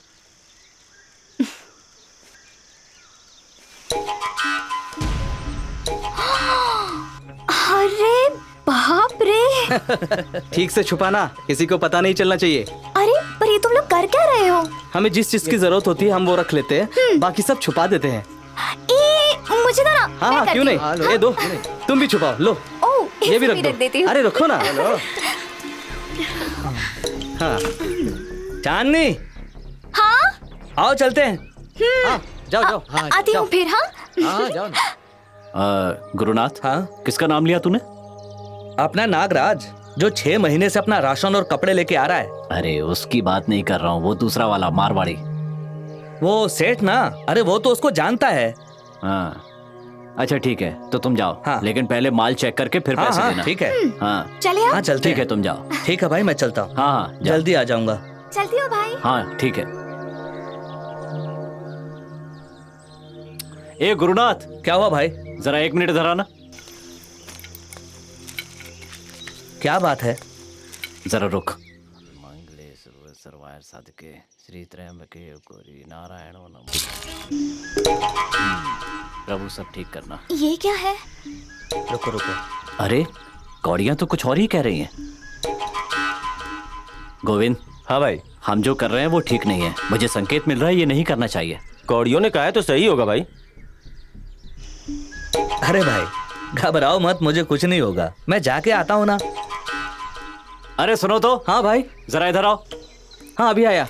अरे बाप रे। ठीक से छुपाना, किसी को पता नहीं चलना चाहिए। अरे पर ये तुम लोग कर क्या रहे हो? हमें जिस चीज की जरूरत होती है हम वो रख लेते हैं, बाकी सब छुपा देते हैं। मुझे तो ना। हाँ हाँ क्यों नहीं, ये दो, तुम भी छुपाओ, लो ये भी रख देती दो। हूँ। अरे रखो ना। हाँ चांदनी, हाँ आओ चलते हैं। हाँ जाओ जाओ। आती हूँ फिर। हाँ हाँ जाओ ना। गुरुनाथ, हाँ किसका नाम लिया तूने? अपना नागराज, जो 6 महीने से अपना राशन और कपड़े लेके आ रहा है। अरे उसकी बात नहीं कर रहा हूँ, वो दूसरा वाला मारवाड़ी। वो सेठ ना, अरे वो तो उसको जानता है। हाँ अच्छा ठीक है, तो तुम जाओ। हाँ। लेकिन पहले माल चेक करके फिर हाँ, पैसे हाँ, देना। ठीक है। हाँ चले आओ। हाँ चलते ठीक है, तुम जाओ। ठीक है भाई, मैं चलता हूँ। हाँ हाँ जल्दी आ जाऊंगा। चलती हो भाई। हाँ ठीक है। ए गुरुनाथ, क्या हुआ भाई? जरा 1 मिनट इधर आना। क्या बात है? जरा रुक। मंगले सर्वायर साधके श्री त्रयंबके गौरी नारायण प्रभु सब ठीक करना। ये क्या है? रुको रुको। अरे कौड़ियां तो कुछ और ही कह रही हैं। गोविंद। हाँ भाई। हम जो कर रहे हैं वो ठीक नहीं है। मुझे संकेत मिल रहा है ये नहीं करना चाहिए। कौड़ियों ने कहा है तो सही होगा भाई। अरे भाई घबराओ मत, मुझे कुछ नहीं होगा, मैं जाके आता हूँ ना। अरे सुनो तो। हाँ भाई। जरा इधर आओ। हाँ अभी आया।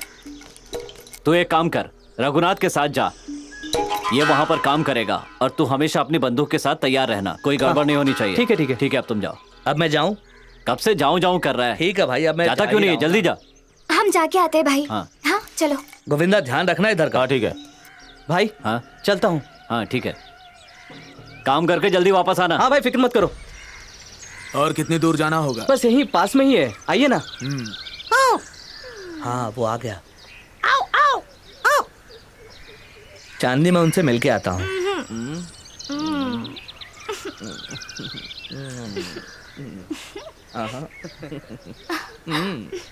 तू एक काम कर, रघुनाथ के साथ जा, ये वहां पर काम करेगा और तू हमेशा अपनी बंदूक के साथ तैयार रहना, कोई गड़बड़ नहीं होनी चाहिए। ठीक है ठीक है ठीक है, अब तुम जाओ। अब मैं जाऊं? कब से जाऊं जाऊं कर रहा है। ठीक है भाई, अब मैं जाता क्यों नहीं है, जल्दी जा। हम जाके आते हैं भाई। हाँ हाँ चलो। गोविंदा ध्यान रखना इधर का। हाँ ठीक है भाई। हाँ चलता हूँ। हाँ ठीक है, काम करके जल्दी वापस आना। हाँ भाई फिक्र मत करो। और कितनी दूर जाना होगा? बस यही पास में ही है, आइए ना। हाँ वो आ गया। आओ आओ आओ। चांदनी मैं उनसे मिलके आता हूँ।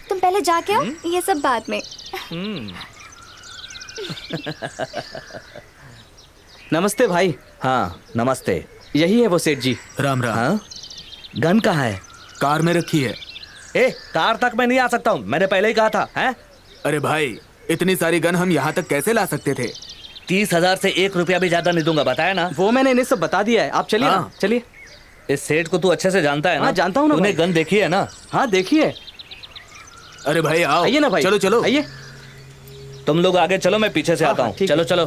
तुम पहले जाके आओ, ये सब बाद में। नमस्ते भाई। हाँ नमस्ते। यही है वो सेठ जी। राम राम। हाँ? गन कहाँ है? कार में रखी है। ए कार तक मैं नहीं आ सकता हूँ, मैंने पहले ही कहा था। हैं? अरे भाई इतनी सारी गन हम यहाँ तक कैसे ला सकते थे? 30,000 से 1 रुपया भी ज्यादा नहीं दूंगा, बताया ना। वो मैंने इन्हें सब बता दिया है, आप चलिए ना, चलिए। इस सेठ को तू अच्छे से जानता है ना? हाँ जानता हूँ ना। तूने गन देखी है ना? हाँ देखी है। अरे भाई आओ। आइए ना भाई। चलो चलो आइए। तुम लोग आगे चलो, मैं पीछे से आता हूँ। चलो चलो।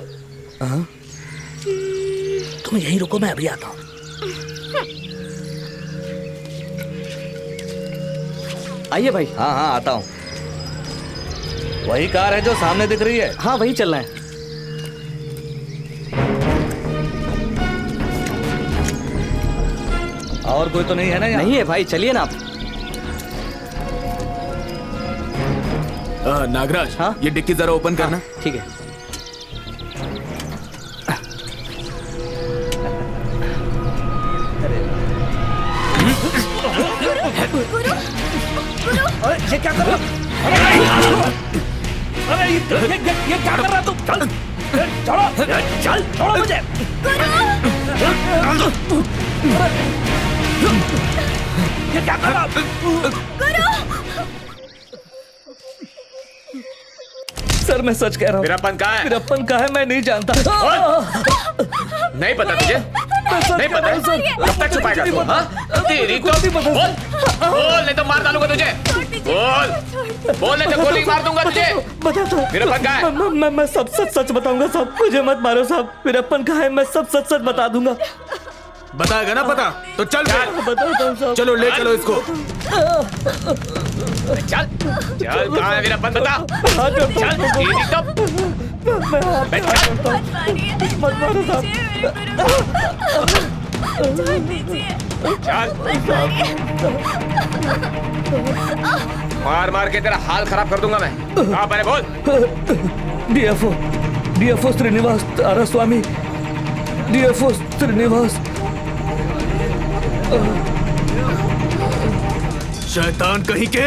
तुम यहीं रुको, मैं अभी आता हूँ। आइए भाई। हाँ हाँ आता हूँ। वही कार है जो सामने दिख रही है? हाँ वही चलना है। और कोई तो नहीं है ना यहाँ? नहीं है भाई, चलिए ना आप। नागराज। हाँ? ये डिक्की जरा ओपन करना। ठीक है। ये क्या कर रहा? अरे ये क्या कर रहा तू? चल छोड़ो, चल छोड़ो मुझे। ये क्या कर रहा? सर मैं सच कह रहा हूँ। वीरप्पन कहाँ है? वीरप्पन कहाँ है मैं नहीं जानता। नहीं पता तुझे? नहीं पता? कब तक छुपाएगा तू? हाँ? तेरी तो बोल नहीं तो मार डालूंगा तुझे। बोल नहीं तो गोली मार दूंगा तुझे। वीरप्पन कहाँ है? मैं सब सच बताऊंगा साहब, मुझे मत मारो साहब। वीरप्पन कहाँ है मैं सब सच बता दूंगा। बताएगा ना पता तो चल। बताता हूँ साहब। चलो ले चलो इसको। चल चल कहाँ है वीरप्पन बता। चल तेरी तो मत मारो साहब। चल मार मार के तेरा हाल खराब कर दूंगा मैं। कहाँ पर है बोल। डीएफओ श्रीनिवास तारास्वामी। डीएफओ श्रीनिवास। शैतान कहीं के।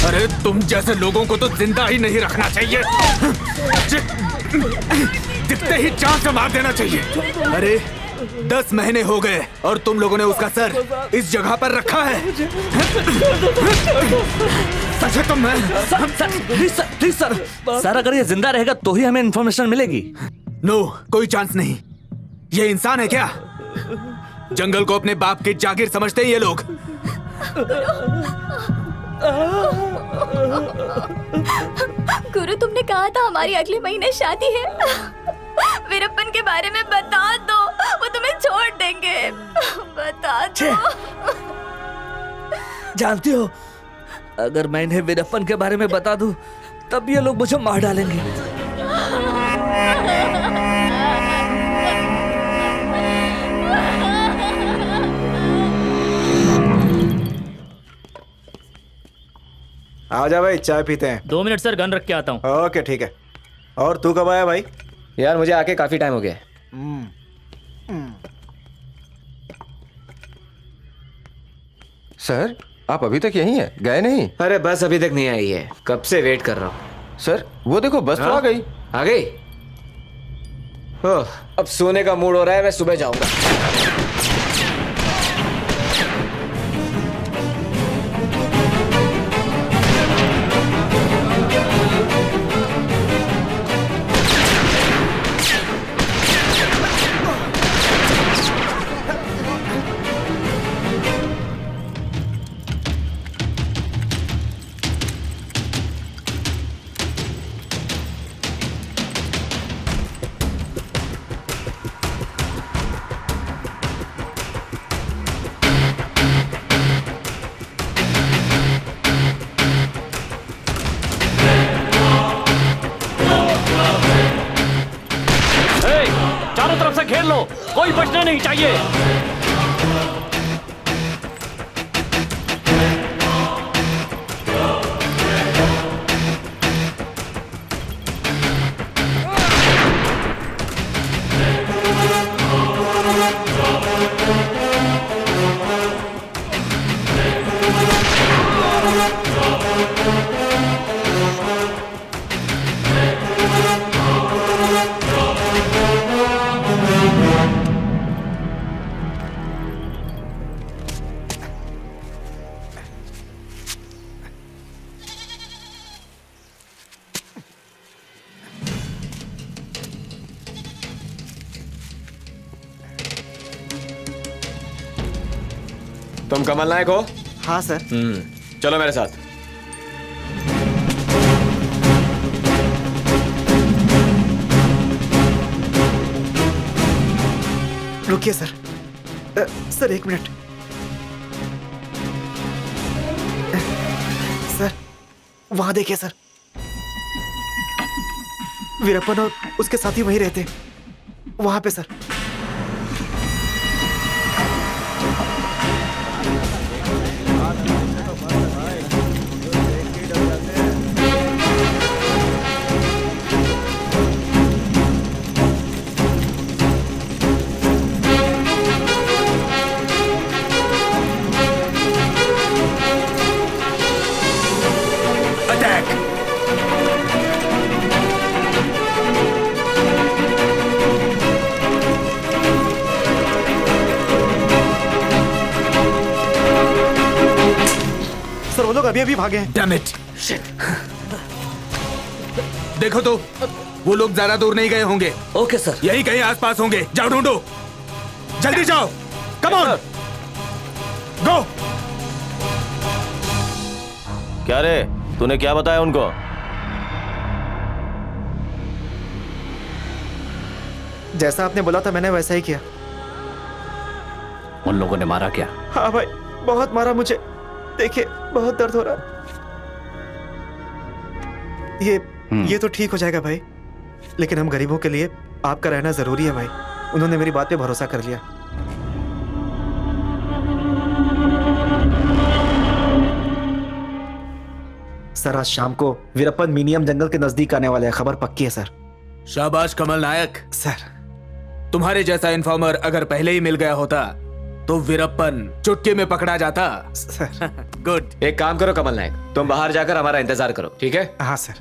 अरे तुम जैसे लोगों को तो जिंदा ही नहीं रखना चाहिए, दिखते ही जान से मार देना चाहिए। अरे 10 महीने हो गए और तुम लोगों ने उसका सर इस जगह पर रखा है। सच है तुम? प्लीज सर अगर ये जिंदा रहेगा तो ही हमें इन्फॉर्मेशन मिलेगी। नो कोई चांस नहीं। ये इंसान है क्या? जंगल को अपने बाप की जागीर समझते हैं ये लोग। गुरु तुमने कहा था हमारी अगले महीने शादी है। वीरप्पन के बारे में बता दो, वो तुम्हें छोड़ देंगे। बता दो। जानती हो अगर मैं इन्हें वीरप्पन के बारे में बता दूं, तब ये लोग मुझे मार डालेंगे। आ जा भाई, चाय पीते हैं। 2 मिनट सर, गन रख के आता हूँ। ओके ठीक है। और तू कब आया भाई? यार मुझे आके काफी टाइम हो गया। सर आप अभी तक यहीं हैं, गए नहीं? अरे बस अभी तक नहीं आई है, कब से वेट कर रहा हूँ। सर वो देखो बस तो आ गई। आ गई? ओह, अब सोने का मूड हो रहा है, मैं सुबह जाऊंगा। चारों तरफ से घेर लो, कोई बचना नहीं चाहिए। तुम कमल नायक हो? हाँ सर। चलो मेरे साथ। रुकिए सर। Sir 1 minute. सर वहां देखिए सर, वीरप्पन और उसके साथी वहीं रहते, वहां पे सर। वो लोग अभी भागे हैं। Damn it! देखो तो, वो लोग ज्यादा दूर नहीं गए होंगे। Okay sir. यही कहीं आसपास होंगे, जाओ ढूंढो, जल्दी जाओ। कम ऑन, गो। क्या रे, तूने क्या बताया उनको? जैसा आपने बोला था मैंने वैसा ही किया। उन लोगों ने मारा क्या? हाँ भाई, बहुत मारा मुझे। देखिए बहुत दर्द हो रहा। ये तो ठीक हो जाएगा भाई, लेकिन हम गरीबों के लिए आपका रहना जरूरी है भाई। उन्होंने मेरी बात पे भरोसा कर लिया। सर आज शाम को वीरप्पन मीनियम जंगल के नजदीक आने वाले हैं, खबर पक्की है सर। शाबाश कमल नायक। सर तुम्हारे जैसा इन्फॉर्मर अगर पहले ही मिल गया होता तो वीरप्पन चुटकी में पकड़ा जाता। गुड। एक काम करो कमल नायक, तुम बाहर जाकर हमारा इंतजार करो, ठीक है? हाँ सर।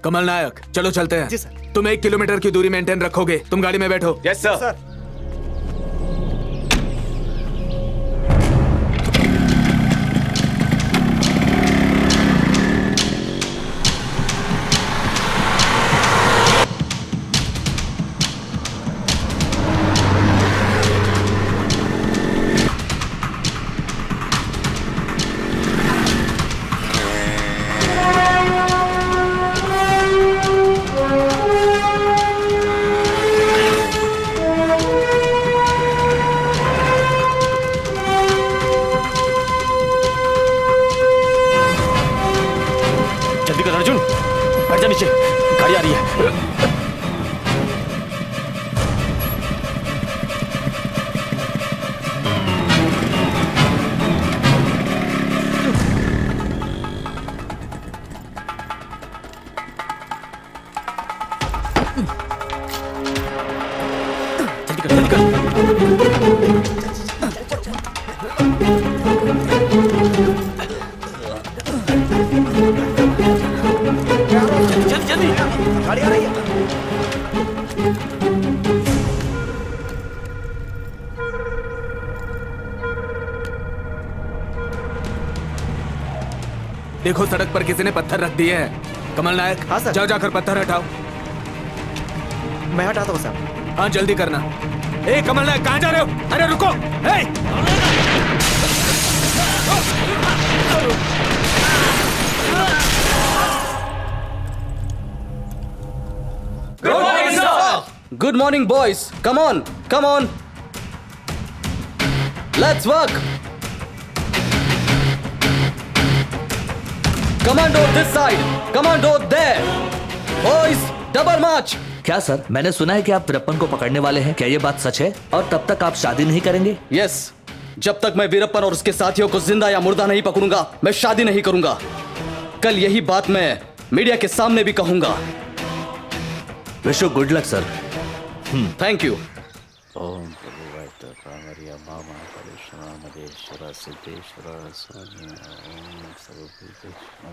कमल नायक चलो चलते हैं। जी सर। तुम 1 किलोमीटर की दूरी मेंटेन रखोगे, तुम गाड़ी में बैठो। Yes sir. बैठ जा नीचे, गाड़ी आ रही है। जल्दी गाड़ी आ रही है। देखो सड़क पर किसी ने पत्थर रख दिए हैं। कमल नायक, हाँ सर, जाओ जाकर पत्थर हटाओ। मैं हटाता हूँ सर। हाँ जल्दी करना। ए कमल नायक, कहाँ जा रहे हो? अरे रुको। Good morning, boys. Come on, come on. Let's work. Commando this side, commando there. Boys, double march. क्या सर, मैंने सुना है कि आप वीरप्पन को पकड़ने वाले हैं। क्या ये बात सच है? और तब तक आप शादी नहीं करेंगे? Yes. जब तक मैं वीरप्पन और उसके साथियों को जिंदा या मुर्दा नहीं पकड़ूंगा, मैं शादी नहीं करूंगा। कल यही बात मैं मीडिया के सामने भी कहूंगा। Wish you good luck sir. Thank you. ओम कामरिया मामा कलेश्वर मदेश्वर सिद्धेश्वर स्वामी ओम सर्वभूतेश्वर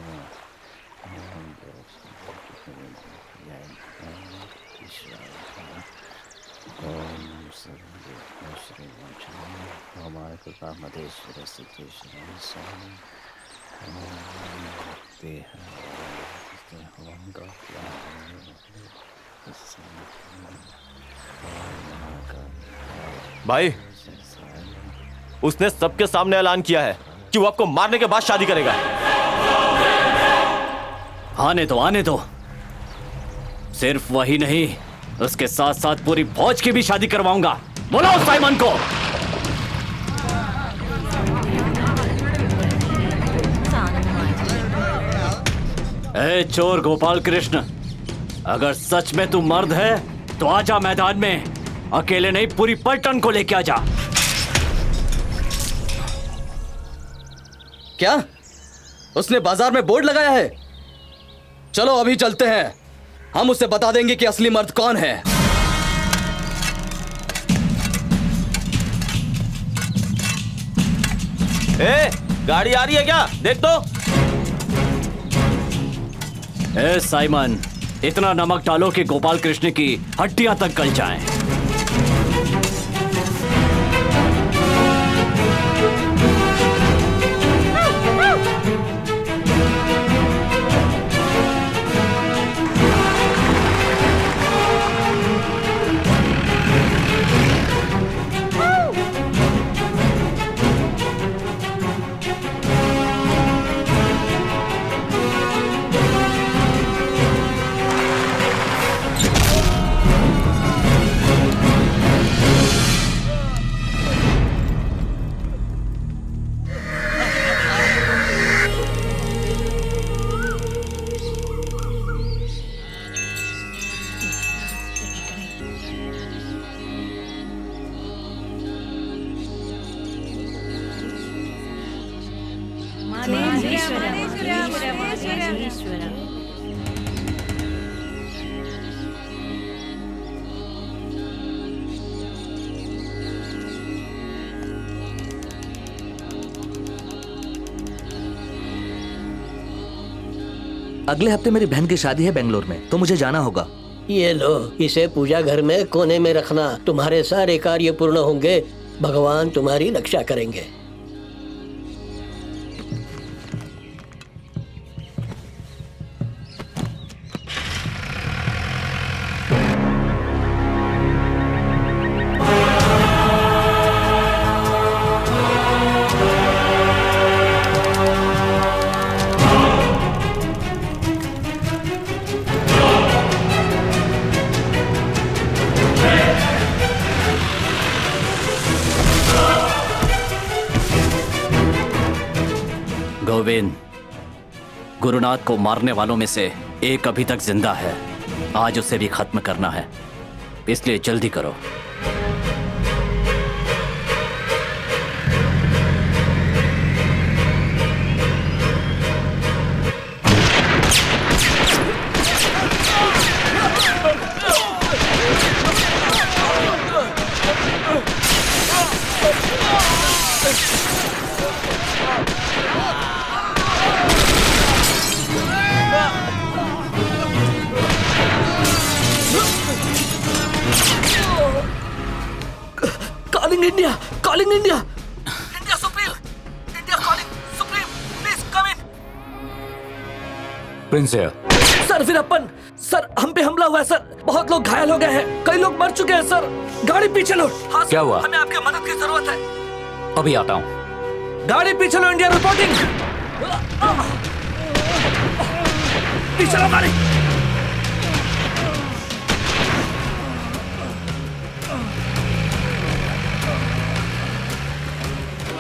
ओम कृपा मदेश्वर सिद्धेश्वर स्वामी भाई, उसने सबके सामने ऐलान किया है कि वो आपको मारने के बाद शादी करेगा। आने दो। सिर्फ वही नहीं, उसके साथ साथ पूरी फौज की भी शादी करवाऊंगा। बुलाओ साइमन को। ए चोर गोपाल कृष्ण, अगर सच में तू मर्द है तो आजा मैदान में। अकेले नहीं, पूरी पलटन को लेके आजा। क्या उसने बाजार में बोर्ड लगाया है? चलो अभी चलते हैं, हम उसे बता देंगे कि असली मर्द कौन है। ए, गाड़ी आ रही है क्या? देख तो। ए साइमन, इतना नमक डालो कि गोपाल कृष्ण की हड्डियां तक गल जाएं। अगले हफ्ते मेरी बहन की शादी है बेंगलोर में, तो मुझे जाना होगा। ये लो, इसे पूजा घर में कोने में रखना। तुम्हारे सारे कार्य पूर्ण होंगे, भगवान तुम्हारी रक्षा करेंगे। गोविंद, गुरुनाथ को मारने वालों में से एक अभी तक जिंदा है। आज उसे भी खत्म करना है, इसलिए जल्दी करो। Calling India! Calling India! India Supreme! India calling Supreme! Please come in! Prince here. Sir Veerappan, sir हम पे हमला हुआ है सर। बहुत लोग घायल हो गए हैं, कई लोग मर चुके हैं सर। गाड़ी पीछे लो। हाँ क्या हुआ? हमें आपकी मदद की जरूरत है। अभी आता हूँ। गाड़ी पीछे लो, इंडिया रिपोर्टिंग। पीछे लो गाड़ी।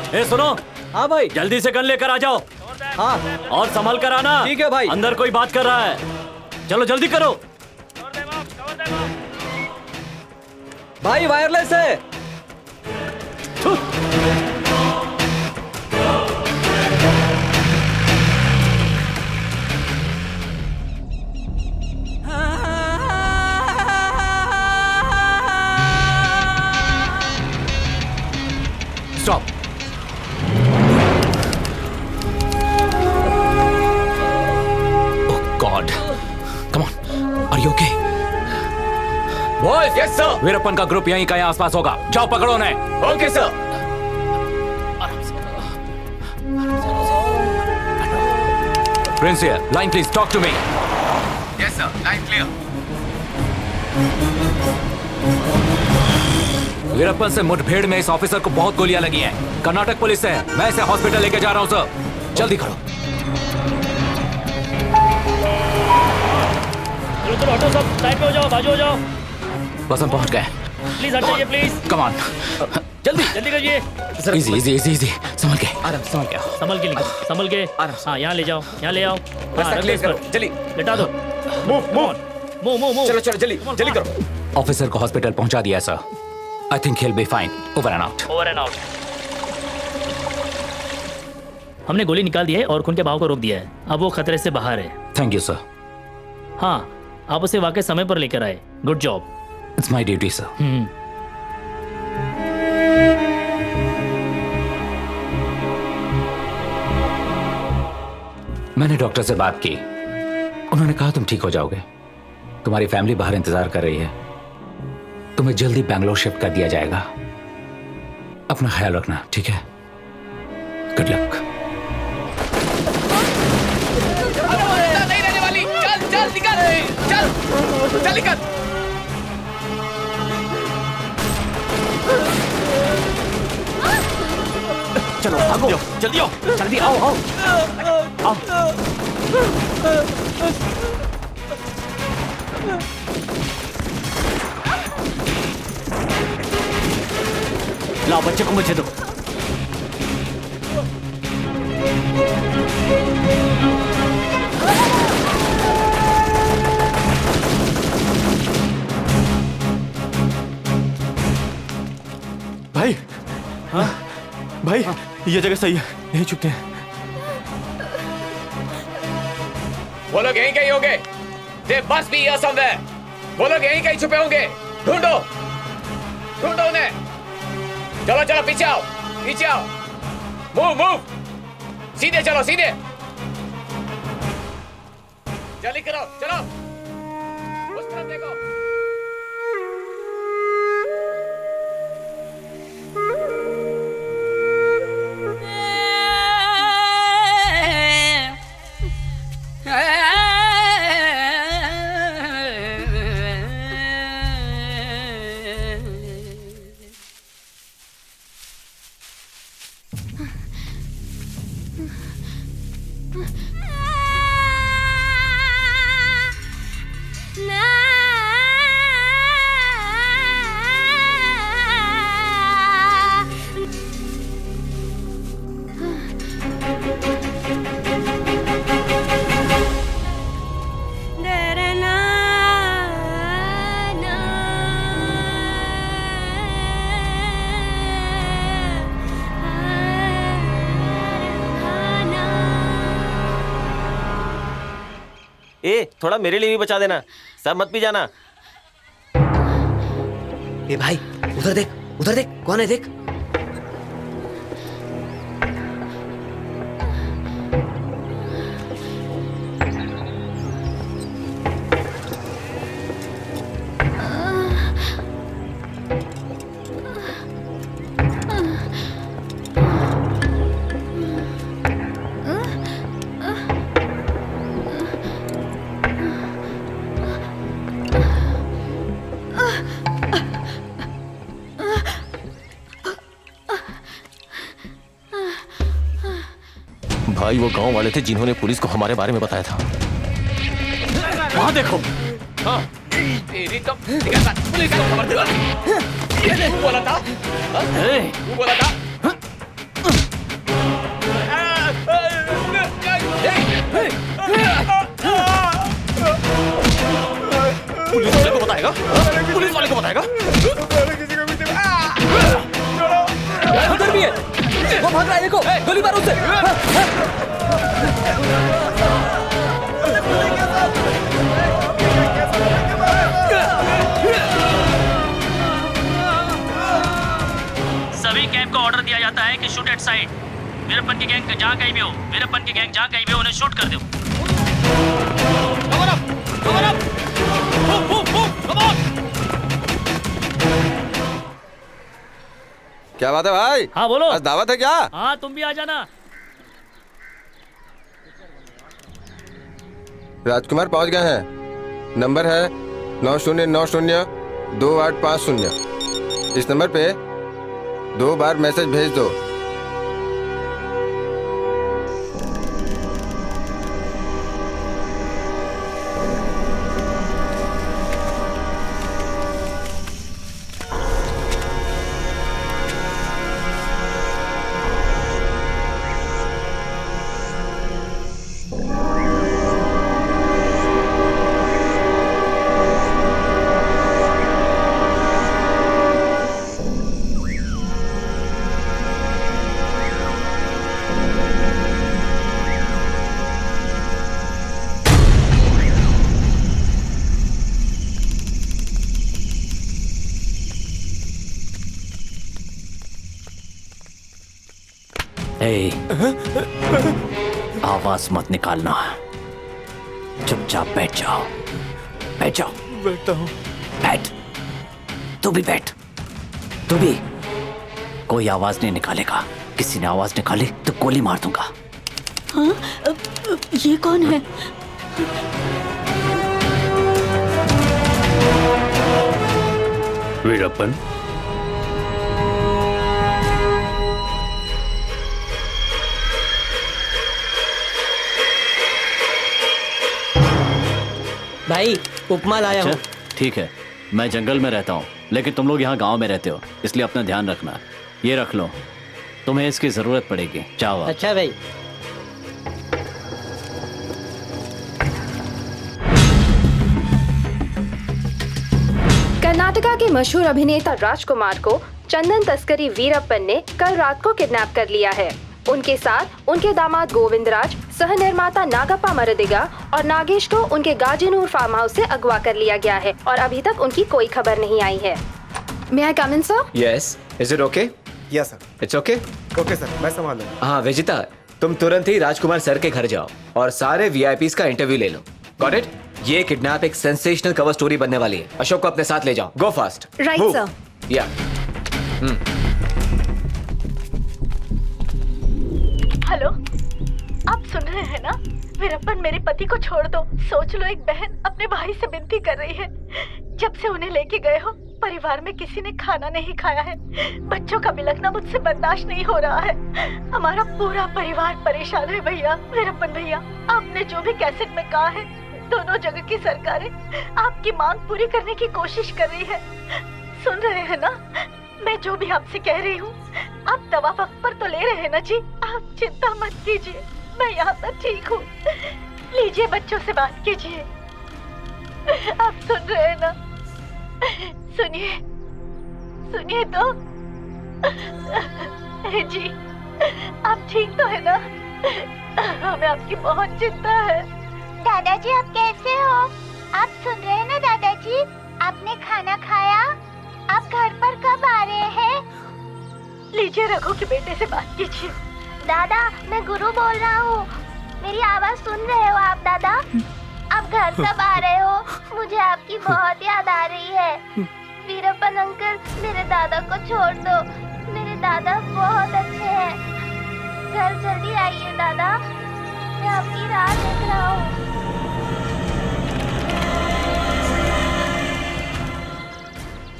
ए सुनो। हाँ भाई, जल्दी से गन लेकर आ जाओ। हाँ, और संभल कर आना। ठीक है भाई। अंदर कोई बात कर रहा है, चलो जल्दी करो। भाई वायरलेस है। Stop. God, come on, are you okay? Boss, yes sir. Veerappan का ग्रुप यहीं कहीं आसपास होगा, जाओ पकड़ो उन्हें। Okay sir. Prince here, line please, talk to me. Yes sir, line clear. Veerappan से मुठभेड़ में इस ऑफिसर को बहुत गोलियां लगी हैं। कर्नाटक पुलिस से है, मैं इसे हॉस्पिटल लेके जा रहा हूं सर, जल्दी करो। चलो ऑटो सब साइड पे हो जाओ, बाजू हो जाओ। बस हम पहुंच गए। प्लीज हट जाइए प्लीज। कम ऑन, जल्दी जल्दी करिए। इजी इजी इजी इजी, संभल के, संभल के, संभल के। हाँ, यहाँ ले जाओ, यहाँ ले आओ। हाँ, रख लो इस पर। जल्दी लेटा दो। मूव। चलो चलो जल्दी जल्दी करो। ऑफिसर को हॉस्पिटल पहुंचा दिया sir. I think he'll be fine. Over and out. Over and out. हमने गोली निकाल दी है और खून के बहाव को रोक दिया है। अब वो खतरे से बाहर है। Thank you sir. हाँ, आप उसे वाकई समय पर लेकर आए। Good job. It's my duty sir. मैंने डॉक्टर से बात की, उन्होंने कहा तुम ठीक हो जाओगे। तुम्हारी फैमिली बाहर इंतजार कर रही है, तुम्हें जल्दी बैंगलोर शिफ्ट कर दिया जाएगा। अपना ख्याल रखना, ठीक है? Good luck. नहीं रहने वाली। चल चल निकल, चल चल निकल। चलो भागो, जल्दी आओ, जल्दी आओ आओ आओ। लाओ बच्चे को मुझे दो। भाई, हाँ भाई, ये जगह सही है, यहीं छुपते हैं। वो लोग यहीं कहीं होंगे। They must be here somewhere. वो लोग यहीं कहीं छुपे होंगे। ढूंढो उन्हें। चलो चलो पीछे आओ, पीछे आओ। मूव। सीधे चलो, सीधे। जल्दी करो, चलो। उस तरफ देखो। थोड़ा मेरे लिए भी बचा देना, सब मत पी जाना। ए भाई उधर देख कौन है देख। भाई वो गांव वाले थे जिन्होंने पुलिस को हमारे बारे में बताया था। वहां देखो। हाँ, तेरी तो पुलिस को खबर दिला। ये बोला था, वो बोला था। पुलिस वाले को बताएगा, पुलिस वाले को बताएगा। उधर भी है, वो भाग रहा है, देखो गोली मारो उसे। सभी कैंप को ऑर्डर दिया जाता है कि शूट एट साइड। वीरप्पन की गैंग जहाँ कहीं भी हो, वीरप्पन की गैंग जहाँ कहीं भी हो, उन्हें शूट कर दो। क्या बात है भाई? हाँ बोलो। आज दावत है क्या? हाँ तुम भी आ जाना। राजकुमार पहुंच गए हैं। नंबर है 90902850। इस नंबर पे 2 बार मैसेज भेज दो। आवाज मत निकालना, चुपचाप बैठ जाओ। बैठ जाओ। बैठता हूँ। बैठ। तू भी बैठ। तू भी। कोई आवाज नहीं निकालेगा। किसी ने आवाज निकाली तो गोली मार दूंगा। हाँ? ये कौन है? वीरप्पन, भाई उपमा लाया हूँ। ठीक है, मैं जंगल में रहता हूँ लेकिन तुम लोग यहाँ गांव में रहते हो, इसलिए अपना ध्यान रखना। ये रख लो, तुम्हें इसकी जरूरत पड़ेगी। जाओ। अच्छा भाई। कर्नाटका के मशहूर अभिनेता राजकुमार को चंदन तस्करी वीरप्पन ने कल रात को किडनैप कर लिया है। उनके साथ उनके दामाद गोविंदराज, सह निर्माता नागप्पा मरदिगा और नागेश को उनके गाजीनूर फार्म हाउस से अगवा कर लिया गया है और अभी तक उनकी कोई खबर नहीं आई है। May I come in, sir? Yes. Is it okay? Yes, sir. It's okay? Okay, sir. मैं संभाल लूंगा। हाँ विजिता, तुम तुरंत ही राजकुमार सर के घर जाओ और सारे VIPs का इंटरव्यू ले लो। Got it? ये किडनैप एक सेंसेशनल कवर स्टोरी बनने वाली है। अशोक को अपने साथ ले जाओ। Go fast. Right, Move. sir. Yeah. Hello, आप सुन रहे हैं ना? वीरप्पन, मेरे पति को छोड़ दो। सोच लो, एक बहन अपने भाई से विनती कर रही है। जब से उन्हें लेके गए हो, परिवार में किसी ने खाना नहीं खाया है। बच्चों का बिलखना मुझसे बर्दाश्त नहीं हो रहा है। हमारा पूरा परिवार परेशान है भैया। वीरप्पन भैया, आपने जो भी कैसेट में कहा है, दोनों जगह की सरकारें आपकी मांग पूरी करने की कोशिश कर रही है। सुन रहे हैं ना? मैं जो भी आपसे कह रही हूँ, आप दवा वक्त पर तो ले रहे हैं ना जी? आप चिंता मत कीजिए, मैं यहाँ पर ठीक हूँ। लीजिए, बच्चों से बात कीजिए। आप सुन रहे हैं ना? सुनिए, सुनिए तो। जी, आप ठीक तो है ना? हमें आपकी बहुत चिंता है। दादाजी आप कैसे हो? आप सुन रहे हैं ना दादाजी? आपने खाना खाया? आप घर पर कब आ रहे हैं? लीजिए रघु के बेटे से बात कीजिए। दादा मैं गुरु बोल रहा हूँ। मेरी आवाज सुन रहे हो आप दादा? आप घर कब आ रहे हो? मुझे आपकी बहुत याद आ रही है। वीरप्पन अंकल मेरे दादा को छोड़ दो। मेरे दादा बहुत अच्छे हैं। घर जल्दी आइए दादा, मैं आपकी राह देख रहा हूँ।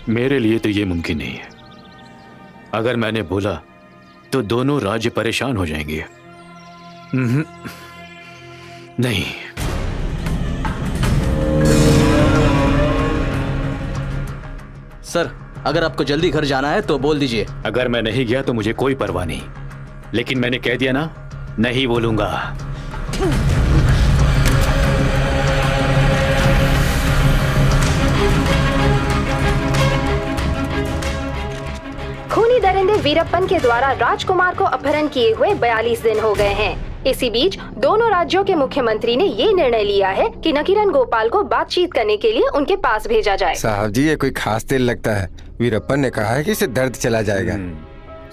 मेरे लिए तो ये मुमकिन नहीं है। अगर मैंने बोला तो दोनों राज्य परेशान हो जाएंगे। नहीं। सर, अगर आपको जल्दी घर जाना है तो बोल दीजिए। अगर मैं नहीं गया तो मुझे कोई परवाह नहीं, लेकिन मैंने कह दिया ना, नहीं बोलूंगा। खूनी दरिंदे वीरप्पन के द्वारा राजकुमार को अपहरण किए हुए 42 दिन हो गए हैं। इसी बीच दोनों राज्यों के मुख्यमंत्री ने ये निर्णय लिया है कि नकीरन गोपाल को बातचीत करने के लिए उनके पास भेजा जाए। साहब जी, ये कोई खास तेल लगता है। वीरप्पन ने कहा है कि इससे दर्द चला जाएगा।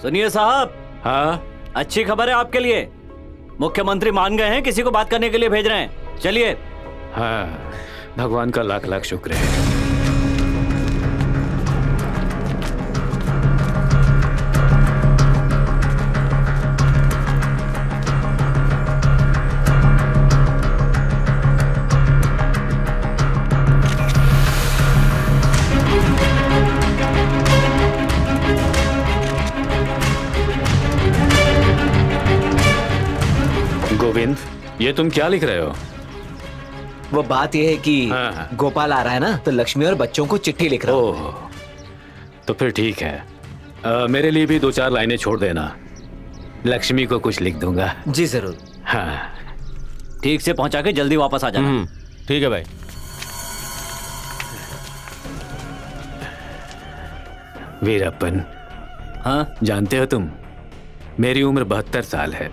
सुनिए साहब। हाँ, अच्छी खबर है आपके लिए। मुख्यमंत्री मान गए हैं, किसी को बात करने के लिए भेज रहे हैं। चलिए। हाँ, भगवान का लाख लाख शुक्र है। गोविंद, ये तुम क्या लिख रहे हो? वो बात ये है कि गोपाल आ रहा है ना, तो लक्ष्मी और बच्चों को चिट्ठी लिख रहा हूँ। तो फिर ठीक है। मेरे लिए भी 2-4 लाइनें छोड़ देना। लक्ष्मी को कुछ लिख दूंगा। जी जरूर। हाँ, ठीक से पहुंचा के जल्दी वापस आ जाना। ठीक है भाई। वीरप्पन। हाँ? जानते हो तुम, मेरी उम्र 72 साल है,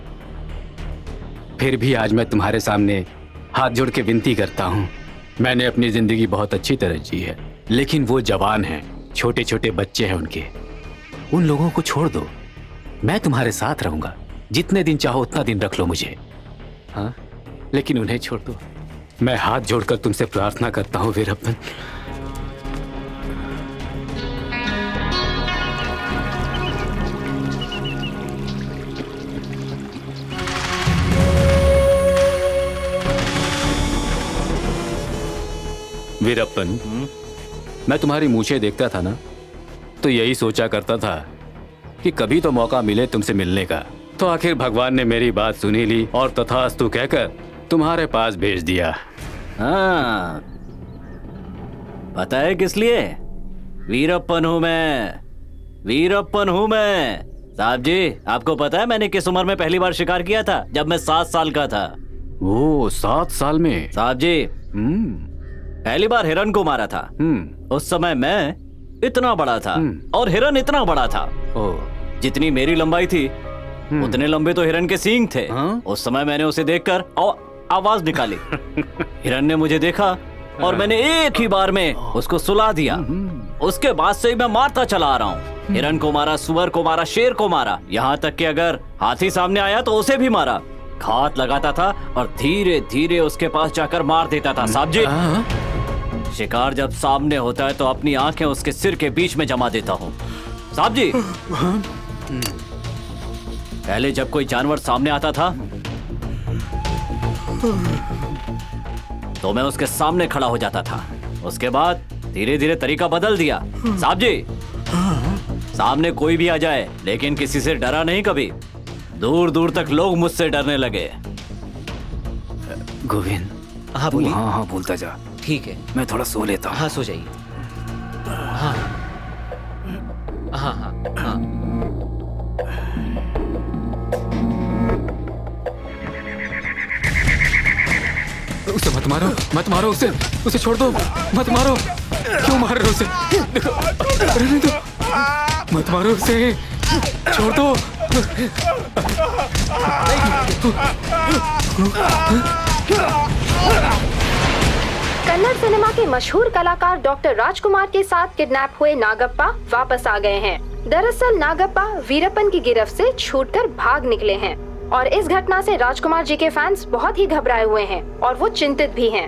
फिर भी आज मैं तुम्हारे सामने हाथ जोड़ के विनती करता हूँ। मैंने अपनी जिंदगी बहुत अच्छी तरह जी है, लेकिन वो जवान हैं, छोटे छोटे बच्चे हैं उनके। उन लोगों को छोड़ दो, मैं तुम्हारे साथ रहूंगा। जितने दिन चाहो उतना दिन रख लो मुझे। हाँ, लेकिन उन्हें छोड़ दो। मैं हाथ जोड़कर तुमसे प्रार्थना करता हूँ वीरप्पन। वीरप्पन, मैं तुम्हारी मूछें देखता था ना, तो यही सोचा करता था कि कभी तो मौका मिले तुमसे मिलने का। तो आखिर भगवान ने मेरी बात सुनी ली और तथास्तु कहकर तुम्हारे पास भेज दिया। हाँ, पता है किस लिए? वीरप्पन हूँ मैं, वीरप्पन हूँ मैं। साहब जी, आपको पता है मैंने किस उम्र में पहली बार शिकार किया था? जब मैं 7 साल का था। वो 7 साल में? साहब जी, पहली बार हिरन को मारा था। उस समय मैं इतना बड़ा था और हिरन इतना बड़ा था। जितनी मेरी लंबाई थी उतने लंबे तो हिरन के सींग थे। उस समय मैंने उसे देखकर आवाज निकाली। हिरन ने मुझे देखा और मैंने एक ही बार में उसको सुला दिया। उसके बाद से ही मैं मारता चला आ रहा हूँ। हिरन को मारा, सुअर को मारा, शेर को मारा, यहाँ तक कि अगर हाथी सामने आया तो उसे भी मारा। घात लगाता था और धीरे धीरे उसके पास जाकर मार देता था। साहब जी, शिकार जब सामने होता है तो अपनी आंखें उसके सिर के बीच में जमा देता हूँ। साहब जी, पहले जब कोई जानवर सामने आता था तो मैं उसके सामने खड़ा हो जाता था। उसके बाद धीरे धीरे तरीका बदल दिया। साहब जी, सामने कोई भी आ जाए लेकिन किसी से डरा नहीं कभी। दूर दूर तक लोग मुझसे डरने लगे। गोविंद। हाँ बोलिए। हाँ, बोलता जा। ठीक है, मैं थोड़ा सो लेता हूँ। हाँ सो जाइए। हाँ हाँ हाँ हाँ। उसे मत मारो, मत मारो उसे, उसे छोड़ दो, मत मारो। क्यों मार रहे हो उसे? देखो, रहने दो, मत मारो उसे, छोड़ दो। कन्नड़ सिनेमा के मशहूर कलाकार डॉक्टर राजकुमार के साथ किडनैप हुए नागप्पा वापस आ गए हैं। दरअसल नागप्पा वीरप्पन की गिरफ्त से छूटकर भाग निकले हैं और इस घटना से राजकुमार जी के फैंस बहुत ही घबराए हुए हैं और वो चिंतित भी हैं।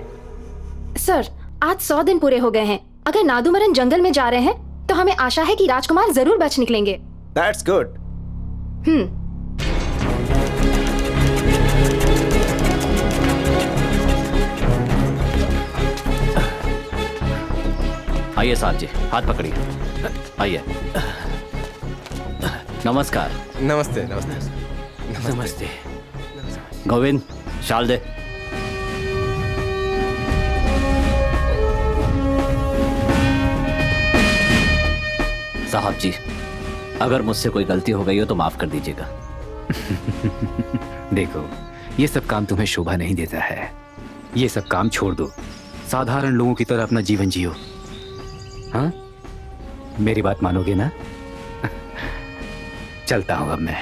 सर, आज 100 दिन पूरे हो गए हैं। अगर नादुमरन जंगल में जा रहे हैं तो हमें आशा है कि राजकुमार जरूर बच निकलेंगे। That's good. आइए साहब जी, हाथ पकड़िए। आइए। नमस्कार। नमस्ते नमस्ते नमस्ते। गोविंद, शाल दे। साहब जी, अगर मुझसे कोई गलती हो गई हो तो माफ कर दीजिएगा। देखो, ये सब काम तुम्हें शोभा नहीं देता है। ये सब काम छोड़ दो, साधारण लोगों की तरह अपना जीवन जियो। हाँ, मेरी बात मानोगे ना? चलता हूं अब मैं।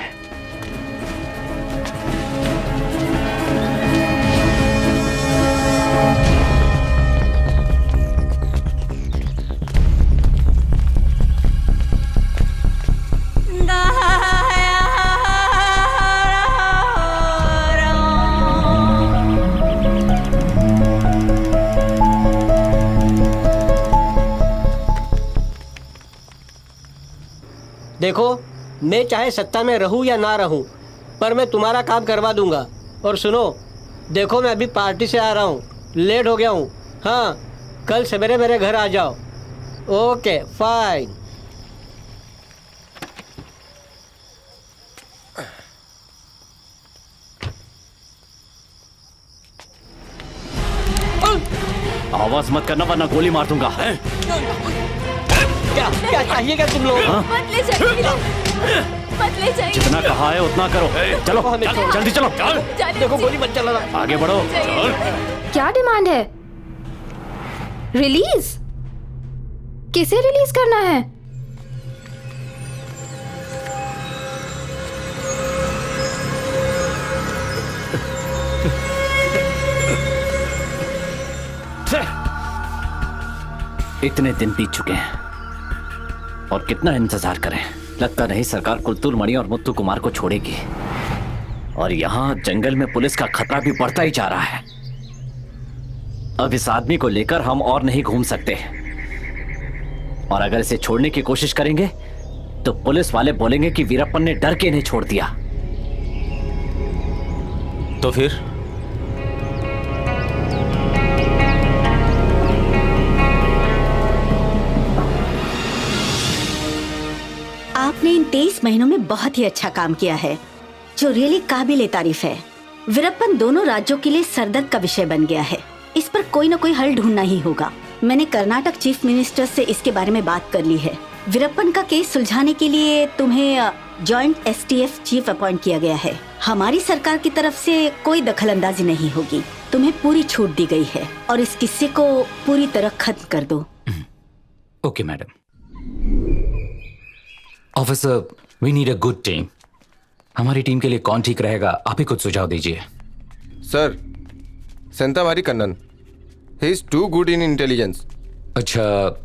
देखो, मैं चाहे सत्ता में रहूं या ना रहूं, पर मैं तुम्हारा काम करवा दूंगा। और सुनो, देखो मैं अभी पार्टी से आ रहा हूँ, लेट हो गया हूँ। हाँ, कल सवेरे मेरे घर आ जाओ। Okay, fine. आवाज मत करना वरना गोली मार दूंगा। क्या क्या चाहिए क्या तुम लोग? मत ले जाइए, मत ले जाइए। जितना कहा है उतना करो। चलो जल्दी चलो। देखो गोली मत चलाना। आगे बढ़ो। क्या डिमांड है? रिलीज? किसे रिलीज करना है? इतने दिन बीत चुके हैं और कितना इंतजार करें। लगता नहीं सरकार कुलतुल मणि और मुत्तु कुमार को छोड़ेगी। और यहाँ जंगल में पुलिस का खतरा भी बढ़ता ही जा रहा है। अब इस आदमी को लेकर हम और नहीं घूम सकते, और अगर इसे छोड़ने की कोशिश करेंगे तो पुलिस वाले बोलेंगे कि वीरप्पन ने डर के इन्हें छोड़ दिया। तो फिर आपने इन 23 महीनों में बहुत ही अच्छा काम किया है, जो रियली काबिले तारीफ है। वीरप्पन दोनों राज्यों के लिए सरदर्द का विषय बन गया है। इस पर कोई न कोई हल ढूंढना ही होगा। मैंने कर्नाटक चीफ मिनिस्टर से इसके बारे में बात कर ली है। वीरप्पन का केस सुलझाने के लिए तुम्हें जॉइंट STF चीफ अपॉइंट किया गया है। हमारी सरकार की तरफ से कोई दखल अंदाजी नहीं होगी। तुम्हें पूरी छूट दी गई है और इस किस्से को पूरी तरह खत्म कर दो। Okay madam. Officer, we need a good team. हमारी टीम के लिए कौन ठीक रहेगा, आप ही कुछ सुझाव दीजिए। Sir, Senthamarai Kannan, he is too good in intelligence. अच्छा,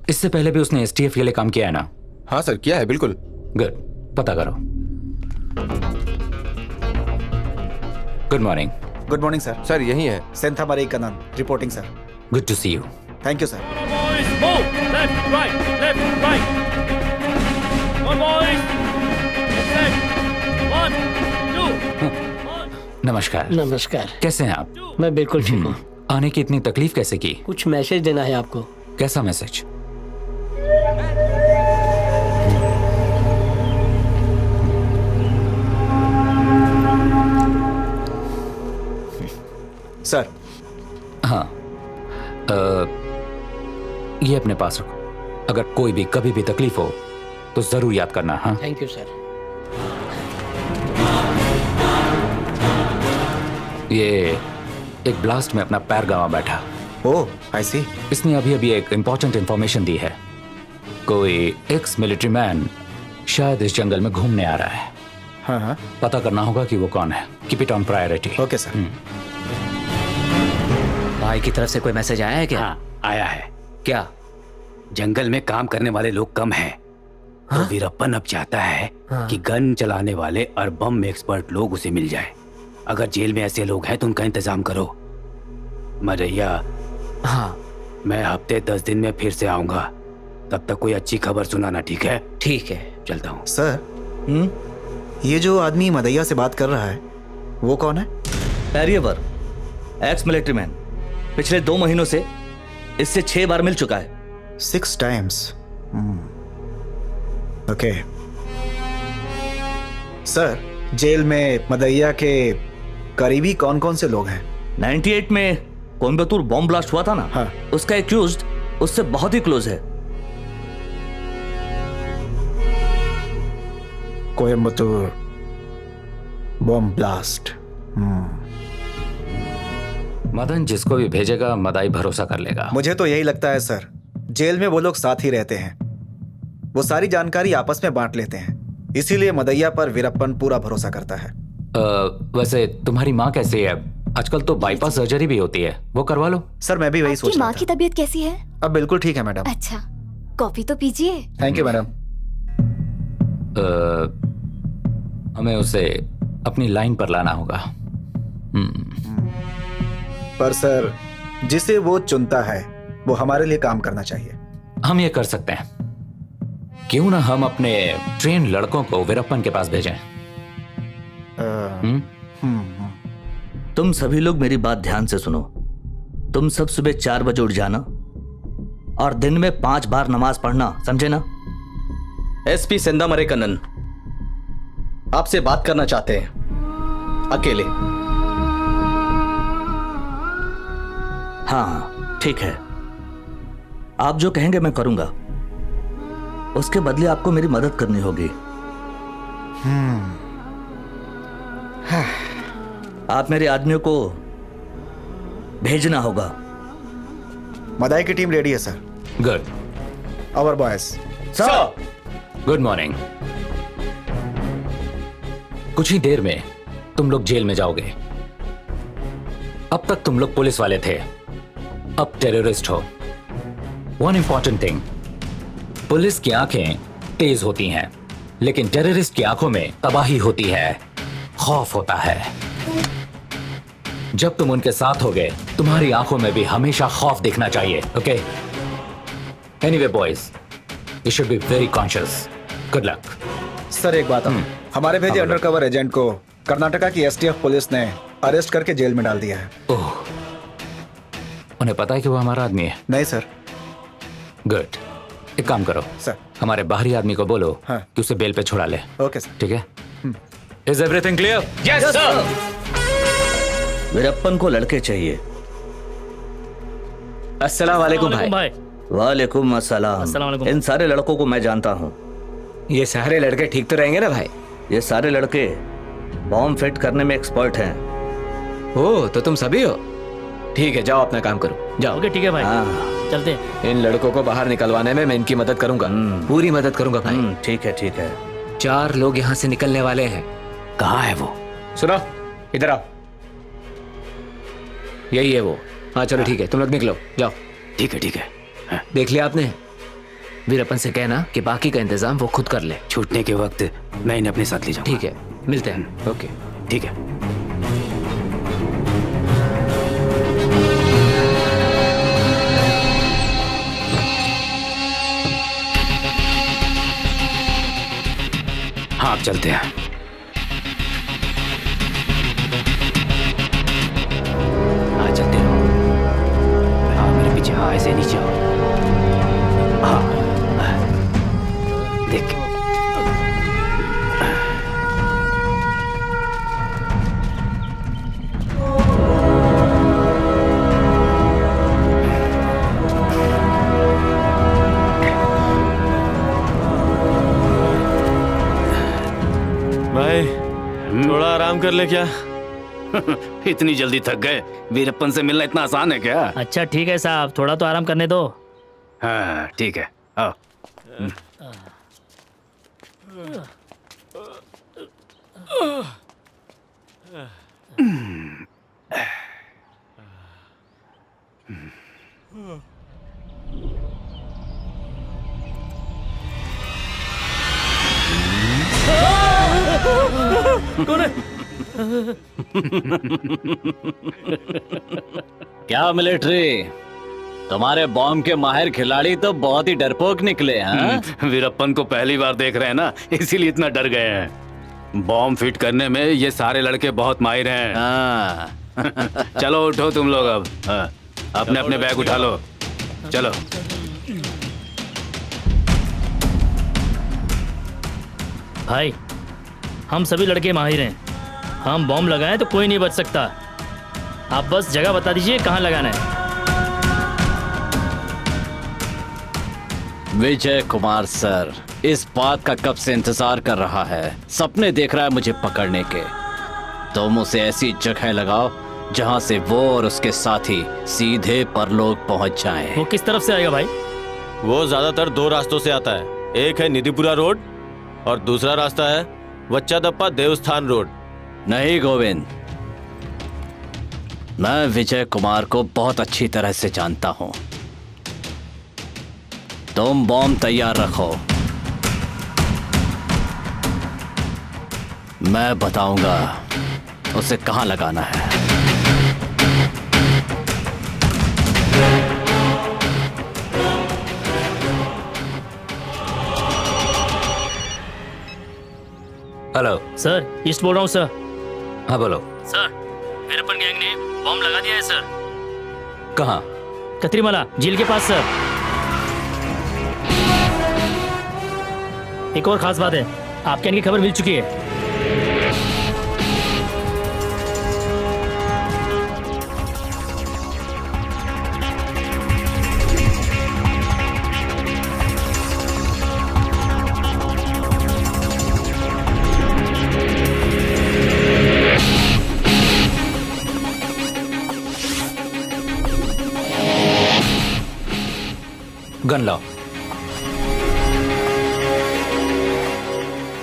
इससे पहले भी उसने STF के लिए काम किया है ना? हाँ सर, किया है, बिल्कुल। गुड, पता करो। Good morning. Good morning sir. Sir यही है। Senthamarai Kannan reporting sir. Good to see you. Thank you sir. Left, right. One boys. One, two. नमस्कार। नमस्कार। कैसे हैं आप? मैं बिल्कुल ठीक हूँ। आने की इतनी तकलीफ कैसे की? कुछ मैसेज देना है आपको। कैसा मैसेज? सर। हाँ, ये अपने पास रखो। अगर कोई भी कभी भी तकलीफ हो तो जरूर याद करना। हाँ, थैंक यू सर। ये एक ब्लास्ट में अपना पैर गंवा बैठा। ओह, आई सी। इसने अभी अभी एक इंपॉर्टेंट इंफॉर्मेशन दी है। कोई एक्स मिलिट्री मैन शायद इस जंगल में घूमने आ रहा है। हाँ हाँ, पता करना होगा कि वो कौन है। Keep it on priority. Okay sir. भाई की तरफ से कोई मैसेज आया है क्या? हाँ आया है। क्या? जंगल में काम करने वाले लोग कम हैं। तो वीरप्पन अब चाहता है कि गन चलाने वाले और बम में एक्सपर्ट लोग उसे मिल जाए। अगर जेल में ऐसे लोग हैं तो उनका इंतजाम करो। मरैया, हाँ मैं हफ्ते 10 दिन में फिर से आऊंगा। तब तक कोई अच्छी खबर सुनाना, ठीक है? ठीक है, चलता हूँ। सर, ये जो आदमी मदैया से बात कर रहा है वो कौन है? Periyavar, ex military man. पिछले 2 महीनों से इससे 6 बार मिल चुका है। 6 times। ओके सर, जेल में मदैया के करीबी कौन कौन से लोग हैं? 98 में कोयम्बतूर बॉम्ब ब्लास्ट हुआ था ना, हाँ। उसका एक्यूज्ड उससे बहुत ही क्लोज है। Coimbatore bomb blast. मदन जिसको भी भेजेगा मदाई भरोसा कर लेगा। मुझे तो यही लगता है सर, जेल में वो लोग साथ ही रहते हैं, वो सारी जानकारी आपस में बांट लेते हैं, इसीलिए मदैया पर वीरप्पन पूरा भरोसा करता है। वैसे तुम्हारी माँ कैसी है? आजकल तो बाईपास सर्जरी भी होती है, वो करवा लो। सर मैं भी वही सोच रहा माँ की तबीयत कैसी है? था। अब बिल्कुल ठीक है मैडम। अच्छा, कॉफी तो पीजिए। Thank you madam. हमें उसे अपनी लाइन पर लाना होगा। पर सर, जिसे वो चुनता है वो हमारे लिए काम करना चाहिए। हम ये कर सकते हैं, क्यों ना हम अपने ट्रेन लड़कों को वीरप्पन के पास भेजें। तुम सभी लोग मेरी बात ध्यान से सुनो। तुम सब सुबह 4 बजे उठ जाना और दिन में 5 बार नमाज पढ़ना, समझे ना? एसपी सेंदामरे कन्नन आपसे बात करना चाहते हैं, अकेले। हाँ ठीक है, आप जो कहेंगे मैं करूंगा। उसके बदले आपको मेरी मदद करनी होगी। आप मेरे आदमियों को भेजना होगा। मदाई की टीम रेडी है sir. Good. Our boys. Sir, good morning. कुछ ही देर में तुम लोग जेल में जाओगे। अब तक तुम लोग पुलिस वाले थे, अब टेररिस्ट हो। वन इंपॉर्टेंट थिंग, पुलिस की आंखें तेज होती हैं, लेकिन टेररिस्ट की आंखों में तबाही होती है, खौफ होता है। जब तुम उनके साथ होगे, तुम्हारी आंखों में भी हमेशा खौफ दिखना चाहिए। Okay? Anyway boys, you should be very conscious. Good luck. Sir एक बात, हमारे भेजे अंडरकवर एजेंट को कर्नाटका की एसटीएफ पुलिस ने अरेस्ट करके जेल में डाल दिया है। ओह, उन्हें पता है कि वो हमारा आदमी है? नहीं सर। गुड। एक काम करो सर, हमारे बाहरी आदमी को बोलो कि उसे बेल पे छुड़ा ले। Okay sir. ठीक है? Is everything clear? Yes sir. Veerappan को लड़के चाहिए। अस्सलाम वालेकुम भाई। वालेकुम अस्सलाम। इन सारे लड़कों को मैं जानता हूँ। ये सारे लड़के ठीक तो रहेंगे ना भाई? ये सारे लड़के बॉम्ब फिट करने में एक्सपर्ट हैं। ओ, तो तुम सभी हो? ठीक है, जाओ अपना काम करो, जाओ। ओके ठीक है भाई, चलते हैं। इन लड़कों को बाहर निकलवाने में मैं इनकी मदद करूंगा, पूरी मदद करूंगा भाई। ठीक है ठीक है। 4 लोग यहाँ से निकलने वाले हैं। कहाँ है वो? सुनो, इधर आओ। यही है वो। हाँ चलो ठीक है, तुम लोग निकलो, जाओ। ठीक है ठीक है। देख लिया आपने? वीरप्पन से कहना कि बाकी का इंतजाम वो खुद कर ले। छूटने के वक्त मैं इन्हें अपने साथ ले जाऊंगा। ठीक है, मिलते हैं। ओके ठीक है। हाँ, अब चलते हैं। हाँ चलते रहो। हाँ मेरे पीछे, हाँ ऐसे नीचे आओ। हाँ देख। भाई थोड़ा आराम कर ले क्या? इतनी जल्दी थक गए? वीरप्पन से मिलना इतना आसान है क्या? अच्छा ठीक है साहब, थोड़ा तो आराम करने दो। हाँ ठीक है, आओ। कौन है? क्या मिलिट्री, तुम्हारे बॉम्ब के माहिर खिलाड़ी तो बहुत ही डरपोक निकले हैं। वीरप्पन को पहली बार देख रहे हैं ना, इसीलिए इतना डर गए हैं। बॉम्ब फिट करने में ये सारे लड़के बहुत माहिर हैं। चलो उठो तुम लोग अब। अपने अपने बैग उठा लो, चलो। भाई हम सभी लड़के माहिर हैं, हम बॉम्ब लगाएं तो कोई नहीं बच सकता। आप बस जगह बता दीजिए कहाँ लगाना है। विजय कुमार सर इस बात का कब से इंतजार कर रहा है, सपने देख रहा है मुझे पकड़ने के। तुम उसे ऐसी जगह लगाओ जहां से वो और उसके साथी सीधे परलोक पहुंच जाएं। वो किस तरफ से आएगा भाई? वो ज्यादातर 2 रास्तों से आता है। एक है निधिपुरा रोड और दूसरा रास्ता है वच्चादप्पा देवस्थान रोड। नहीं गोविंद, मैं विजय कुमार को बहुत अच्छी तरह से जानता हूं। तुम बॉम्ब तैयार रखो, मैं बताऊंगा उसे कहां लगाना है। हेलो सर, ईस्ट बोल रहा हूँ सर। हाँ बोलो सर, वीरप्पन गैंग ने बॉम्ब लगा दिया है सर। कहाँ? कत्रीमाला झील के पास सर। एक और खास बात है, आपके इनकी खबर मिल चुकी है। गन लाओ।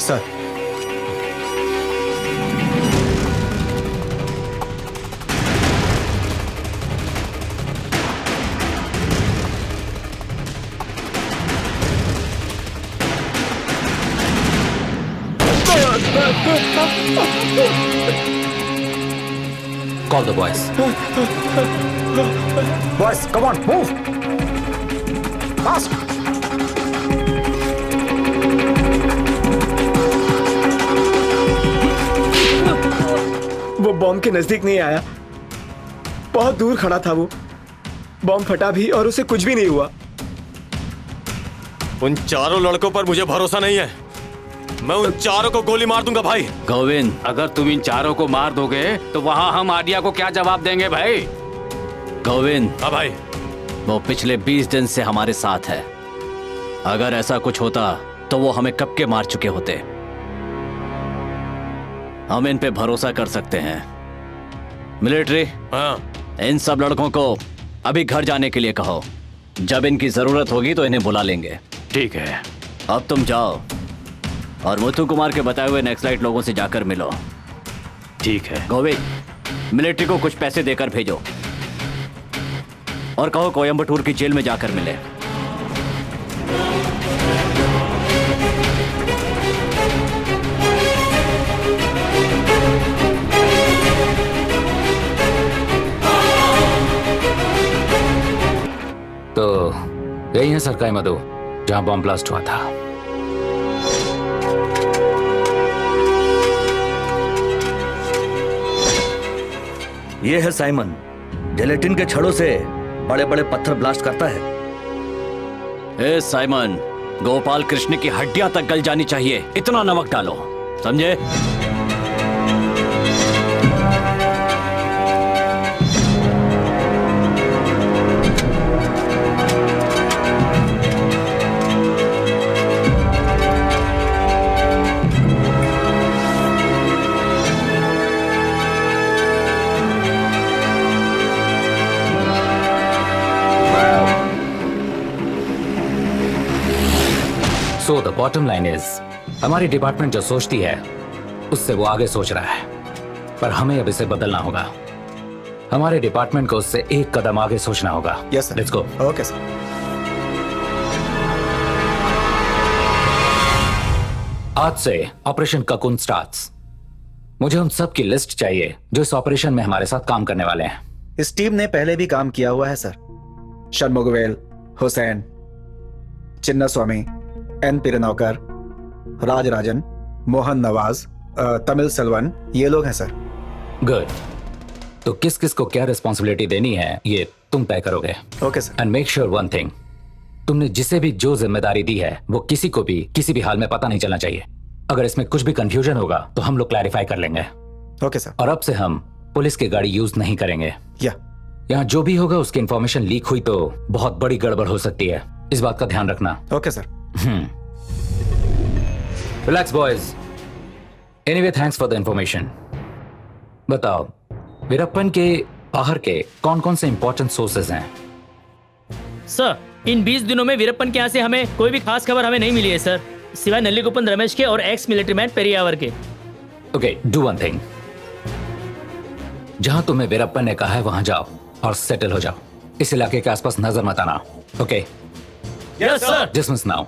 Sir, Call the boys. Boys, come on, move. Fast. वो बॉम्ब के नजदीक नहीं आया, बहुत दूर खड़ा था वो। बॉम्ब फटा भी और उसे कुछ भी नहीं हुआ। उन चारों लड़कों पर मुझे भरोसा नहीं है। मैं उन चारों को गोली मार दूंगा भाई। गोविंद, अगर तुम इन चारों को मार दोगे तो वहां हम आडिया को क्या जवाब देंगे भाई? गोविंद। हाँ भाई। वो पिछले 20 दिन से हमारे साथ है। अगर ऐसा कुछ होता तो वो हमें कब के मार चुके होते। हम इन पे भरोसा कर सकते हैं। मिलिट्री, हाँ। इन सब लड़कों को अभी घर जाने के लिए कहो। जब इनकी जरूरत होगी तो इन्हें बुला लेंगे। ठीक है। अब तुम जाओ और मुथु कुमार के बताए हुए नक्सलाइट लोगों से जाकर मिलो। ठीक है। गोविंद, मिलिट्री को कुछ पैसे देकर भेजो और कहो कोयम्बटूर की जेल में जाकर मिले। तो यही है सरकाई मधु, जहां बॉम्ब ब्लास्ट हुआ था। ये है साइमन, जेलेटिन के छड़ों से बड़े बड़े पत्थर ब्लास्ट करता है। ए साइमन, गोपाल कृष्ण की हड्डियां तक गल जानी चाहिए, इतना नमक डालो, समझे? So the bottom line is, हमारी डिपार्टमेंट जो सोचती है उससे वो आगे सोच रहा है, पर हमें अब इसे बदलना होगा। हमारे डिपार्टमेंट को उससे एक कदम आगे सोचना होगा। Yes sir. Let's go. Okay sir. आज से ऑपरेशन ककुन स्टार्ट्स। मुझे उन सब की लिस्ट चाहिए जो इस ऑपरेशन में हमारे साथ काम करने वाले हैं। इस टीम ने पहले भी काम किया हुआ है सर। शनमुगवेल, हुसैन, चिन्ना स्वामी, एन पिरनौकर, राज राजन, मोहन नवाज, तमिल सेल्वन, ये लोग हैं सर। गुड। तो किस किस को क्या रिस्पॉन्सिबिलिटी देनी है ये तुम तय करोगे। Okay sir. And make sure one thing, तुमने जिसे भी जो जिम्मेदारी दी है वो किसी को भी किसी भी हाल में पता नहीं चलना चाहिए। अगर इसमें कुछ भी कंफ्यूजन होगा तो हम लोग क्लैरिफाई कर लेंगे। Okay sir. और अब से हम पुलिस की गाड़ी यूज नहीं करेंगे। यहाँ जो भी होगा उसकी इंफॉर्मेशन लीक हुई तो बहुत बड़ी गड़बड़ हो सकती है, इस बात का ध्यान रखना। Okay sir. Relax boys. Anyway thanks for the information. बताओ वीरप्पन के बाहर के कौन कौन से इंपॉर्टेंट सोर्सेज हैं? सर इन 20 दिनों में वीरप्पन के यहाँ से हमें कोई भी खास खबर हमें नहीं मिली है सर, सिवाय नल्लीगोपन रमेश के और एक्स मिलिट्री मैन पेरियावर के। Okay, do one thing. जहां तुम्हें वीरप्पन ने कहा है वहां जाओ और सेटल हो जाओ। इस इलाके के आसपास नजर मत आना। Okay? Yes sir. Dismiss now.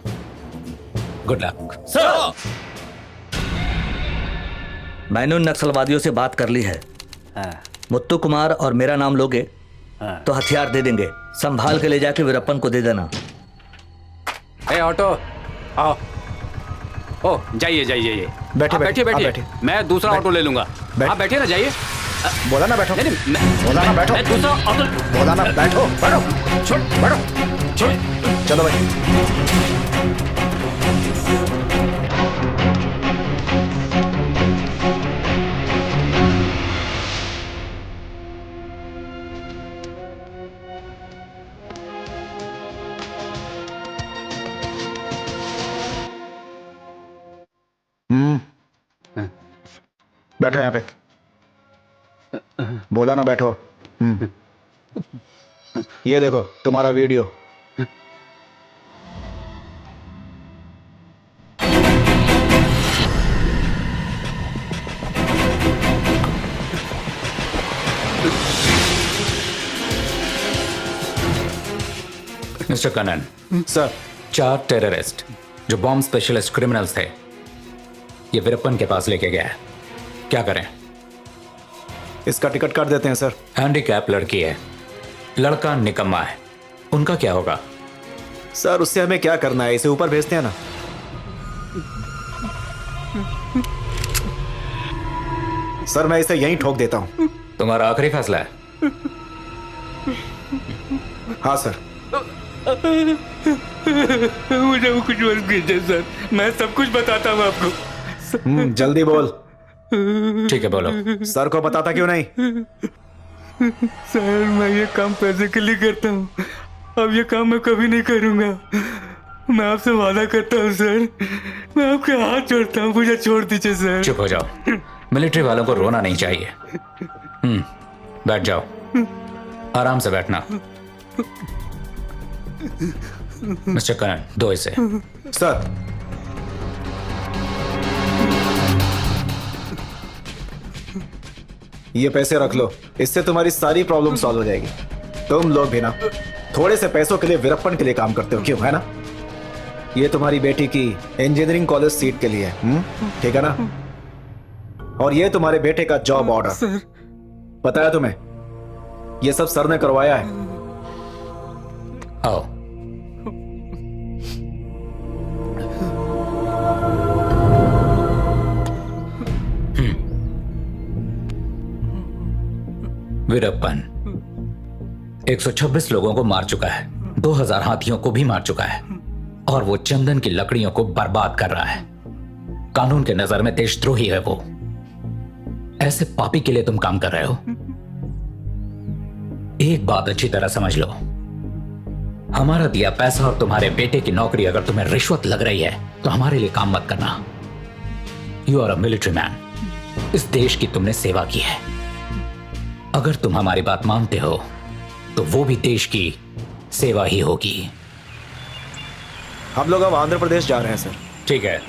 Good luck sir. मैंने उन नक्सलवादियों से बात कर ली है। मुत्तू कुमार और मेरा नाम लोगे तो हथियार दे देंगे। संभाल के ले जाके वीरप्पन को दे देना। ए ऑटो आओ। ओ जाइए जाइए। बैठे बैठिए बैठिए। मैं दूसरा ऑटो ले लूंगा। आप बैठिए ना, जाइए। बोला ना बैठो। बोला ना बैठो। दूसरा ऑटो। बोला ना बैठो। बैठो। छोड़ बैठो। छोड़। चलो भाई। बैठो यहाँ पे। बोला ना बैठो। ये देखो तुम्हारा video. Mister Kannan. Sir. 4 terrorist जो बॉम्ब स्पेशलिस्ट क्रिमिनल्स थे ये वीरप्पन के पास लेके गया है। क्या करें? इसका टिकट काट देते हैं सर। हैंडीकैप लड़की है, लड़का निकम्मा है, उनका क्या होगा? सर उससे हमें क्या करना है, इसे ऊपर भेजते हैं ना। सर मैं इसे यहीं ठोक देता हूं। तुम्हारा आखिरी फैसला है? हाँ सर। मुझे वो कुछ मत कीजिए सर, मैं सब कुछ बताता हूँ आपको। जल्दी बोल। ठीक है बोलो। सर को बताता क्यों नहीं? सर मैं ये काम पैसे के लिए करता हूँ, अब ये काम मैं कभी नहीं करूँगा। मैं आपसे वादा करता हूँ सर, मैं आपके हाथ जोड़ता हूँ, मुझे छोड़ दीजिए सर। चुप हो जाओ। मिलिट्री वालों को रोना नहीं चाहिए। बैठ जाओ, आराम से बैठना। मिस्टर कनन दो इसे। सर ये पैसे रख लो, इससे तुम्हारी सारी प्रॉब्लम सॉल्व हो जाएगी। तुम लोग भी ना थोड़े से पैसों के लिए वीरप्पन के लिए काम करते हो, क्यों? है ना? ये तुम्हारी बेटी की इंजीनियरिंग कॉलेज सीट के लिए, ठीक है ना? और ये तुम्हारे बेटे का जॉब ऑर्डर। पता है तुम्हें ये सब सर ने करवाया है। आओ। वीरप्पन 126 लोगों को मार चुका है, 2000 हाथियों को भी मार चुका है, और वो चंदन की लकड़ियों को बर्बाद कर रहा है। कानून के नजर में देशद्रोही है वो। ऐसे पापी के लिए तुम काम कर रहे हो? एक बात अच्छी तरह समझ लो, हमारा दिया पैसा और तुम्हारे बेटे की नौकरी अगर तुम्हें रिश्वत लग रही है तो हमारे लिए काम मत करना। You are a military man, इस देश की तुमने सेवा की है। अगर तुम हमारी बात मानते हो तो वो भी देश की सेवा ही होगी। हम लोग अब आंध्र प्रदेश जा रहे हैं सर। ठीक है।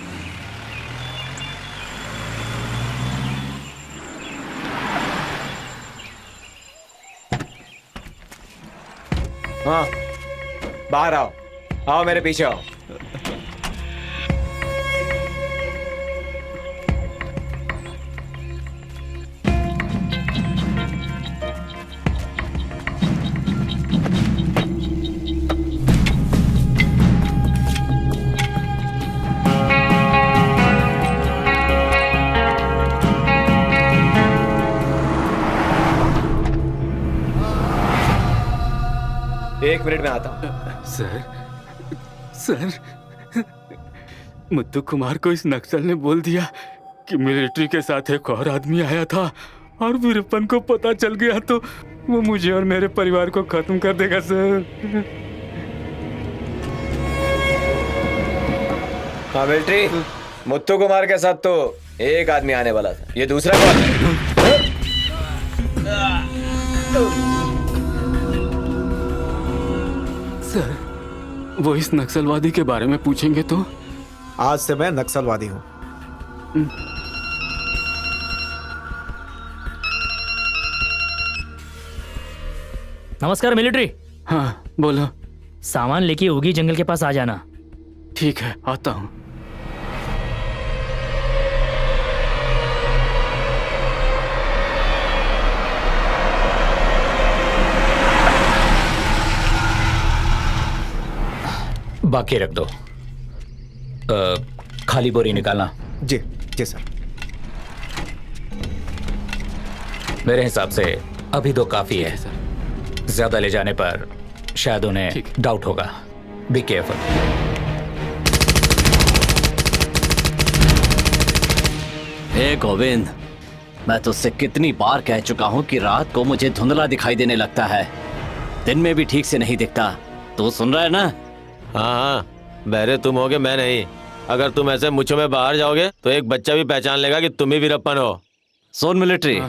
हाँ, बाहर आओ, आओ मेरे पीछे आओ। एक मिनट में आता हूँ। सर मुत्तू कुमार को इस नक्सल ने बोल दिया कि मिलिट्री के साथ एक और आदमी आया था और वीरप्पन को पता चल गया तो वो मुझे और मेरे परिवार को खत्म कर देगा सर। हाँ मिलिट्री, मुत्तू कुमार के साथ तो एक आदमी आने वाला था, ये दूसरा कौन है? सर वो इस नक्सलवादी के बारे में पूछेंगे तो? आज से मैं नक्सलवादी हूँ। नमस्कार मिलिट्री। हाँ बोलो। सामान लेके होगी जंगल के पास आ जाना। ठीक है, आता हूँ। बाकी रख दो। खाली बोरी निकालना। जी जी सर। मेरे हिसाब से अभी तो काफी है। ज्यादा ले जाने पर शायद उन्हें डाउट होगा। Be careful. हे गोविंद, मैं तुझसे कितनी बार कह चुका हूँ कि रात को मुझे धुंधला दिखाई देने लगता है, दिन में भी ठीक से नहीं दिखता। तू सुन रहा है ना? हाँ, बहरे तुम होगे, मैं नहीं। अगर तुम ऐसे मुझों में बाहर जाओगे तो एक बच्चा भी पहचान लेगा कि तुम ही वीरप्पन हो। सुन मिलिट्री,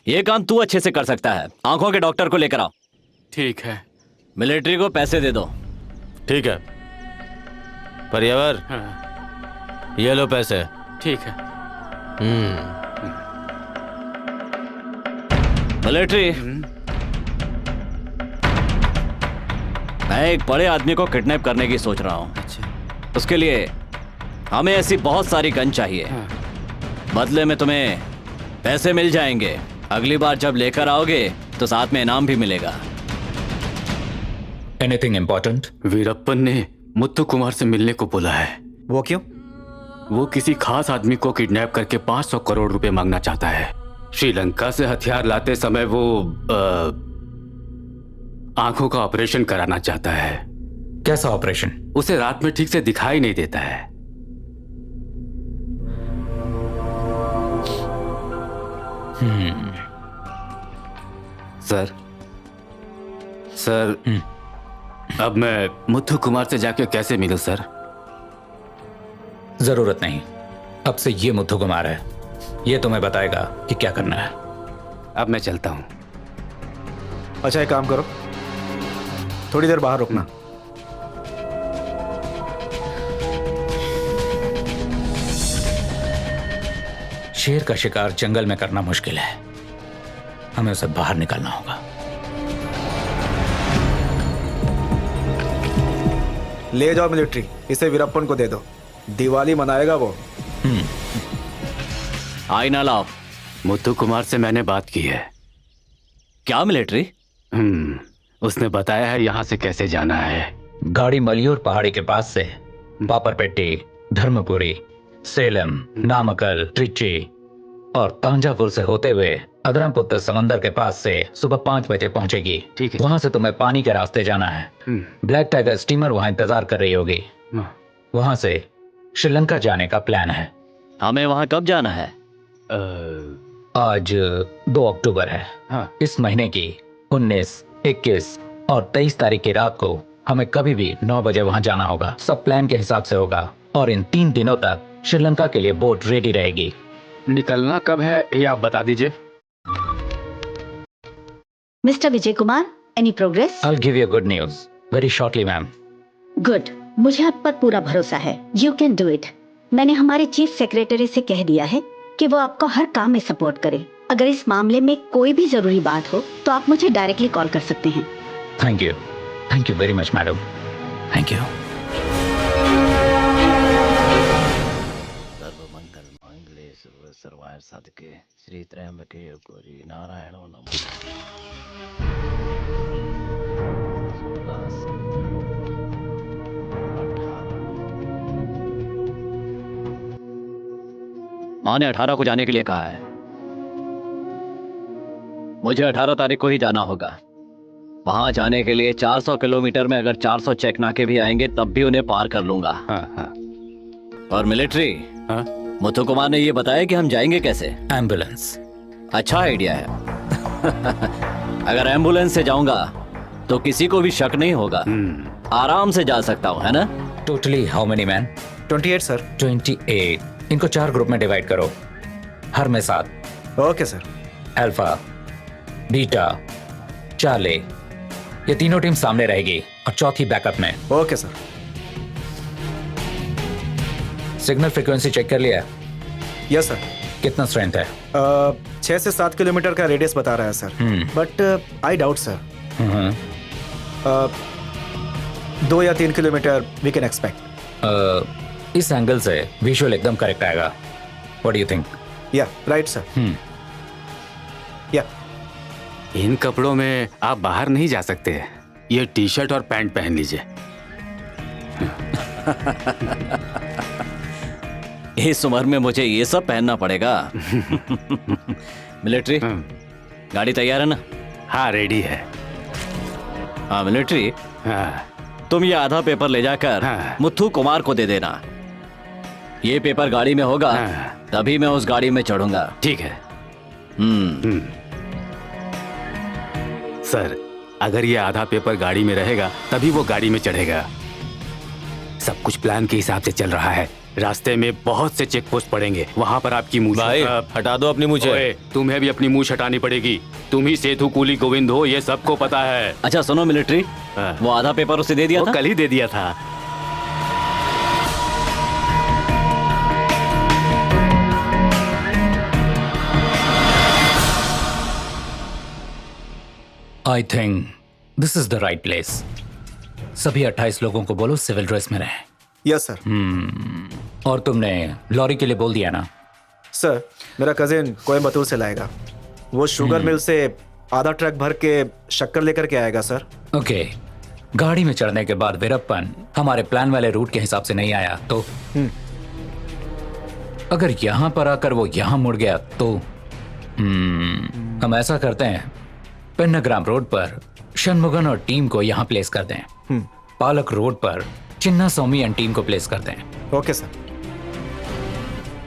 ये काम तू अच्छे से कर सकता है। आंखों के डॉक्टर को लेकर आओ। ठीक है। मिलिट्री को पैसे दे दो। ठीक है। परियावर, ये लो पैसे। ठीक है। मिलिट्री, मैं एक बड़े आदमी को किडनैप करने की सोच रहा हूँ। उसके लिए हमें ऐसी बहुत सारी गन चाहिए। बदले में तुम्हें पैसे मिल जाएंगे। अगली बार जब लेकर आओगे तो साथ में इनाम भी मिलेगा। Anything important? वीरप्पन ने मुत्तू कुमार से मिलने को बोला है। वो क्यों? वो किसी खास आदमी को किडनैप करके 500 करोड़ रुपए मांगना चाहता है। श्रीलंका से हथियार लाते समय वो आंखों का ऑपरेशन कराना चाहता है। कैसा ऑपरेशन? उसे रात में ठीक से दिखाई नहीं देता है। सर, अब मैं मुत्तू कुमार से जाके कैसे मिलूं सर? जरूरत नहीं, अब से ये मुत्तू कुमार है। ये तुम्हें बताएगा कि क्या करना है। अब मैं चलता हूं। अच्छा एक काम करो, थोड़ी देर बाहर रुकना। शेर का शिकार जंगल में करना मुश्किल है, हमें उसे बाहर निकालना होगा। ले जाओ मिलिट्री, इसे वीरप्पन को दे दो, दिवाली मनाएगा वो। आईना लाओ। मुत्तू कुमार से मैंने बात की है। क्या मिलिट्री? उसने बताया है यहाँ से कैसे जाना है। गाड़ी मलियूर पहाड़ी के पास से पापरपेट्टी, धर्मपुरी, सेलम, नामकल, ट्रिची और तांजावुर से होते हुए अदरमपुत्र समंदर के पास से सुबह 5 बजे पहुंचेगी। ठीक है। वहां से तुम्हें पानी के रास्ते जाना है। ब्लैक टाइगर स्टीमर वहां इंतजार कर रही होगी। वहां से श्रीलंका जाने का प्लान है। हमें वहां कब जाना है? आज 2 अक्टूबर है। इस महीने की 19, 21 और 23 तारीख की रात को हमें कभी भी 9 बजे वहां जाना होगा। सब प्लान के हिसाब से होगा और इन 3 दिनों तक श्रीलंका के लिए बोट रेडी रहेगी। निकलना कब है ये आप बता दीजिए। Mister Vijay Kumar, any progress? I'll give you good news very shortly, ma'am. Good, मुझे आप पर पूरा भरोसा है। You can do it. मैंने हमारे चीफ सेक्रेटरी से कह दिया है कि वो आपको हर काम में सपोर्ट करे। अगर इस मामले में कोई भी जरूरी बात हो तो आप मुझे डायरेक्टली कॉल कर सकते हैं। Thank you. Thank you very much madam, thank you. सर्वमंगल मांगल्ये शिवे सर्वार्थ साधके श्री त्र्यंबके गौरी नारायणो माँ ने 18 को जाने के लिए कहा है। मुझे 18 तारीख को ही जाना होगा। वहां जाने के लिए 400 किलोमीटर में अगर 400 चेक नाके भी आएंगे तब भी उन्हें पार कर लूंगा। और मिलिट्री, मुथु कुमार ने ये बताया कि हम जाएंगे कैसे? एम्बुलेंस। अच्छा आइडिया है। अगर एम्बुलेंस से जाऊंगा तो किसी को भी शक नहीं होगा। आराम से जा सकता हूँ, है ना? Totally how many man? 28 sir. 28। इनको 4 ग्रुप में डिवाइड करो, हर में 7। Okay sir. Alpha, beta, charlie, ये तीनों टीम सामने रहेगी और चौथी बैकअप में। Okay sir. Signal frequency check कर लिया? Yes sir. कितना स्ट्रेंथ है? 6 से 7 किलोमीटर का रेडियस बता रहा है sir, but I doubt sir. 2 या 3 किलोमीटर वी कैन एक्सपेक्ट। इस एंगल से विजुअल एकदम करेक्ट आएगा। What do you think? या राइट सर। या इन कपड़ों में आप बाहर नहीं जा सकते। ये टी शर्ट और पैंट पहन लीजिए। इस उम्र में मुझे ये सब पहनना पड़ेगा? मिलिट्री, गाड़ी तैयार है ना? हाँ, रेडी है। हाँ मिलिट्री, तुम ये आधा पेपर ले जाकर मुथु कुमार को दे देना। ये पेपर गाड़ी में होगा तभी मैं उस गाड़ी में चढ़ूंगा। ठीक है। सर, अगर ये आधा पेपर गाड़ी में रहेगा तभी वो गाड़ी में चढ़ेगा। सब कुछ प्लान के हिसाब से चल रहा है। रास्ते में बहुत से चेक पोस्ट पड़ेंगे, वहाँ पर आपकी मूछ हटा दो अपनी मूछें। तुम्हें भी अपनी मूछ हटानी पड़ेगी। तुम ही सेतु कूली गोविंद हो, ये सबको पता है। अच्छा सुनो मिलिट्री, वो आधा पेपर उसे दे दिया था? कल ही दे दिया था। I think this is the right place. सभी 28 लोगों को बोलो सिविल ड्रेस में रहें। Yes sir. और तुमने लॉरी के लिए बोल दिया ना? सर, मेरा कजिन कोयम्बतूर से लाएगा। वो शुगर मिल से आधा ट्रक भर के शक्कर लेकर के आएगा सर। ओके। गाड़ी में चढ़ने के बाद वीरप्पन हमारे प्लान वाले रूट के हिसाब से नहीं आया तो अगर यहां पर आकर वो यहां मुड़ गया तो हम ऐसा करते हैं, पेन्नाग्राम रोड पर शनमुगन और टीम को यहां प्लेस कर दें। पालक रोड पर चिन्ना स्वामी एंड टीम को प्लेस कर दें। Okay sir.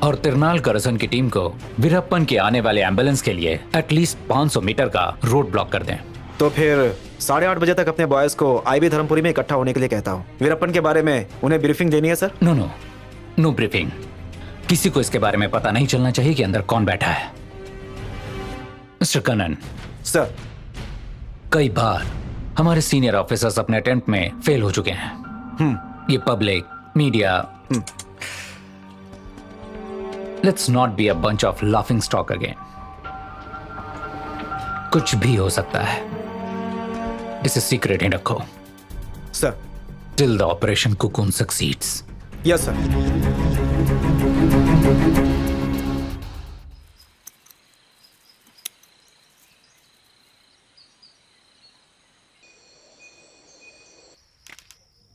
और तिरनाल करसन की टीम को वीरप्पन के आने वाले एम्बुलेंस के लिए एटलीस्ट 500 मीटर का रोड ब्लॉक कर दें। तो फिर 8:30 बजे तक अपने बॉयज को आईबी धर्मपुरी में इकट्ठा होने के लिए कहता हूँ। वीरप्पन के बारे में उन्हें ब्रीफिंग देनी है सर। No briefing. किसी को इसके बारे में पता नहीं चलना चाहिए कि अंदर कौन बैठा है। मिस्टर कनन। सर। कई बार हमारे सीनियर ऑफिसर्स अपने अटेम्प्ट में फेल हो चुके हैं। ये public media, let's not be a bunch of laughing stock again. कुछ भी हो सकता है, इसे सीक्रेट ही रखो sir, till the operation cocoon succeeds. Yes sir.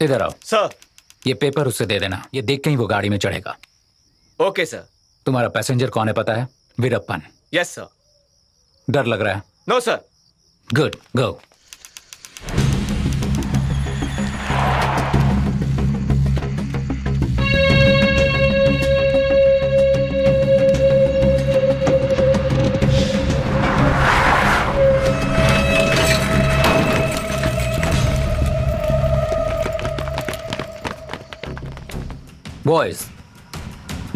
इधर आओ सर। ये पेपर उसे दे देना, ये देख के ही वो गाड़ी में चढ़ेगा। Okay sir. तुम्हारा पैसेंजर कौन है पता है? वीरप्पन। Yes sir. डर लग रहा है? No sir. Good, go. Boys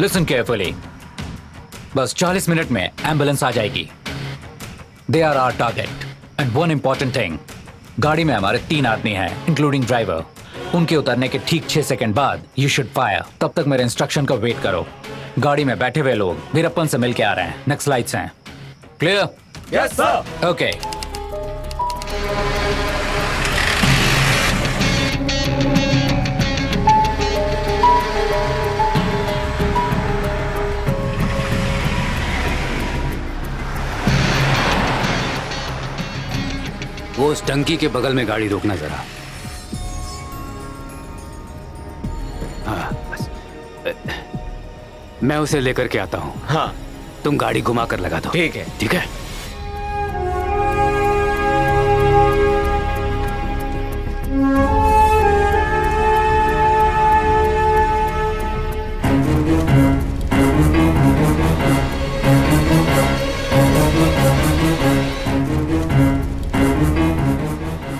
listen carefully. बस 40 मिनट में एम्बुलेंस आ जाएगी। They are our target and one important thing, गाड़ी में हमारे 3 आदमी हैं इंक्लूडिंग ड्राइवर। उनके उतरने के ठीक 6 सेकंड बाद यू शुड फायर। तब तक मेरे इंस्ट्रक्शन का वेट करो। गाड़ी में बैठे हुए लोग वीरप्पन से मिलके आ रहे हैं। नेक्स्ट लाइट्स हैं। क्लियर? Yes sir. ओके। उस टंकी के बगल में गाड़ी रोकना जरा। हाँ बस। मैं उसे लेकर के आता हूँ। हाँ तुम गाड़ी घुमा कर लगा दो। ठीक है। ठीक है।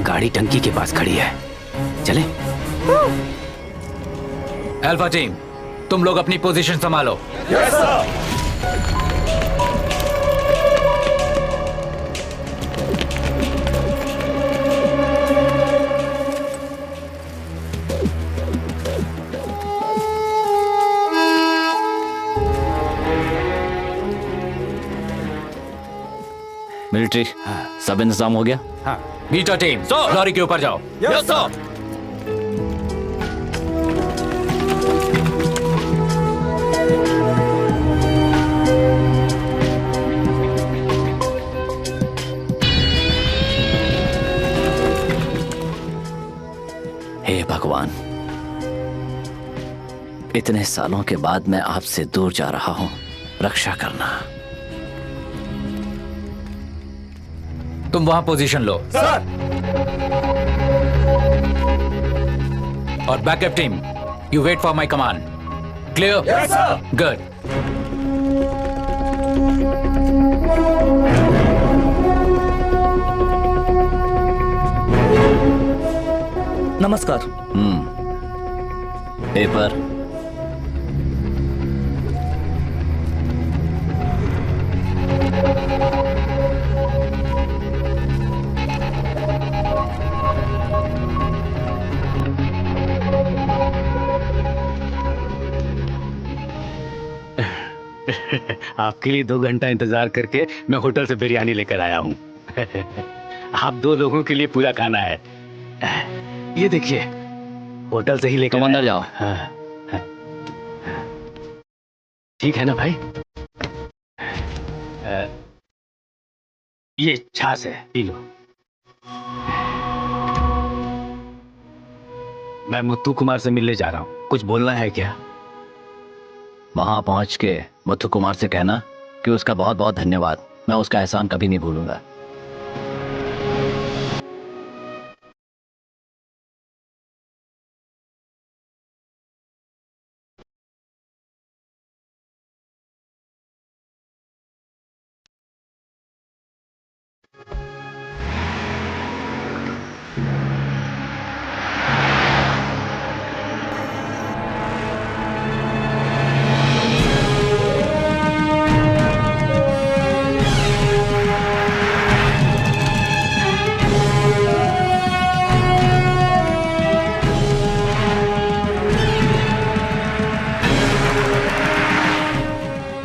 गाड़ी टंकी के पास खड़ी है, चले। अल्फा टीम, तुम लोग अपनी पोजीशन संभालो। Yes sir. मिलिट्री सब इंतजाम हो गया? हाँ। बीटा टीम, लॉरी के ऊपर जाओ। Yes sir. हे भगवान, इतने सालों के बाद मैं आपसे दूर जा रहा हूं, रक्षा करना। तुम वहां पोजीशन लो। सर। और backup team, you wait for my command. Clear? Yes sir. Good. नमस्कार। पेपर। आपके लिए 2 घंटा इंतजार करके मैं होटल से बिरयानी लेकर आया हूँ। आप 2 लोगों के लिए पूरा खाना है। ये देखिए, होटल से ही लेकर। तुम अंदर जाओ। ठीक है ना भाई? ये छाछ है, पी लो। मैं मुत्तू कुमार से मिलने जा रहा हूँ, कुछ बोलना है क्या? वहां पहुंच के मुथु कुमार से कहना कि उसका बहुत बहुत धन्यवाद, मैं उसका एहसान कभी नहीं भूलूंगा।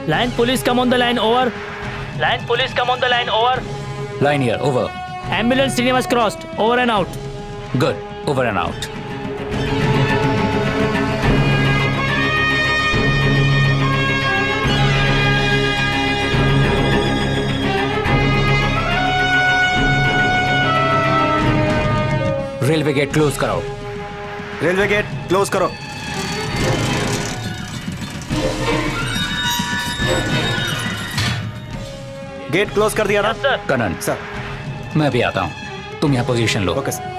Line police, come on the line, over. Line police, come on the line, over. Line here, over. Ambulance Srinivas crossed, over and out. Good, over and out. Railway gate close करो। रेलवे गेट क्लोज करो। Gate close कर दिया ना? Kannan sir. मैं भी आता हूं, तुम यहाँ पोजीशन लो। Okay sir.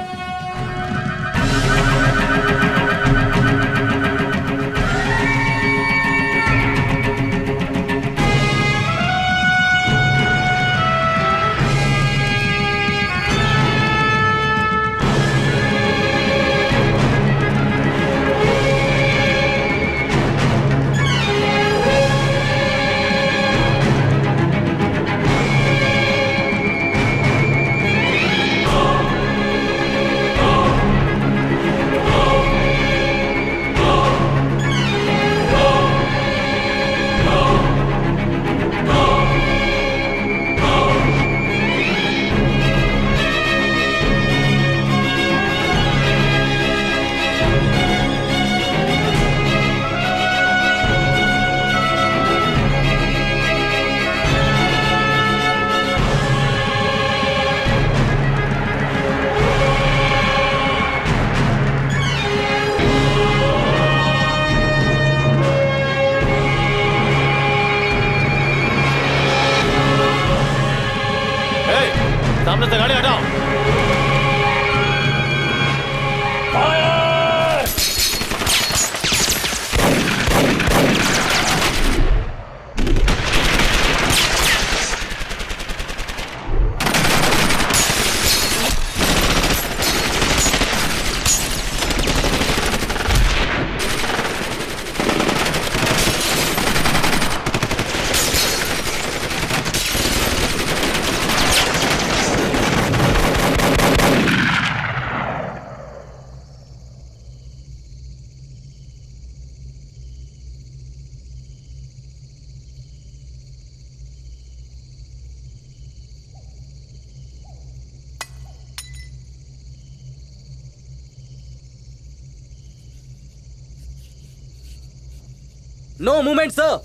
No movement sir.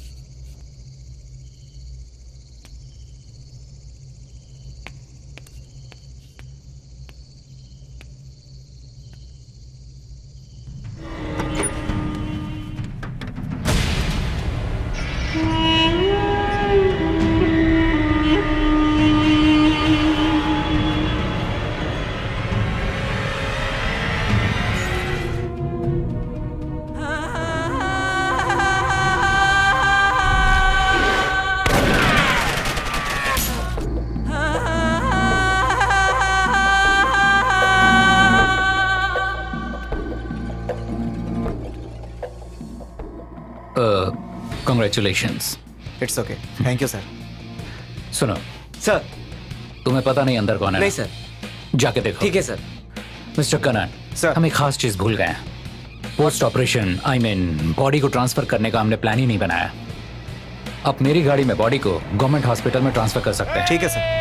Congratulations. It's okay, thank you sir. सुनो सर, तुम्हें पता नहीं अंदर कौन है? नहीं सर। जाके देखो। ठीक है सर। मिस्टर कनन सर, हम एक खास चीज भूल गए हैं। पोस्ट ऑपरेशन बॉडी को ट्रांसफर करने का हमने प्लान ही नहीं बनाया। आप मेरी गाड़ी में बॉडी को गवर्नमेंट हॉस्पिटल में ट्रांसफर कर सकते हैं। ठीक है sir.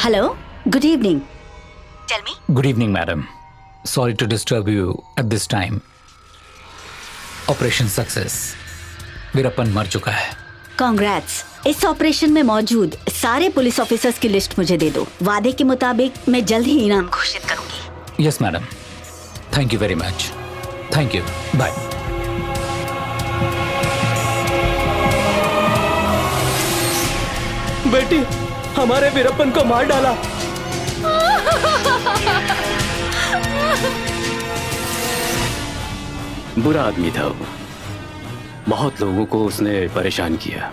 Hello, good evening. Tell me. Good evening madam, sorry to disturb you at this time. Operation success, Veerappan मर चुका है। कांग्रेट्स। इस ऑपरेशन में मौजूद सारे पुलिस ऑफिसर्स की लिस्ट मुझे दे दो। वादे के मुताबिक मैं जल्द ही इनाम घोषित करूंगी। Yes madam, thank you very much. Thank you, bye. बेटी, हमारे वीरप्पन को मार डाला। बुरा आदमी था वो, बहुत लोगों को उसने परेशान किया।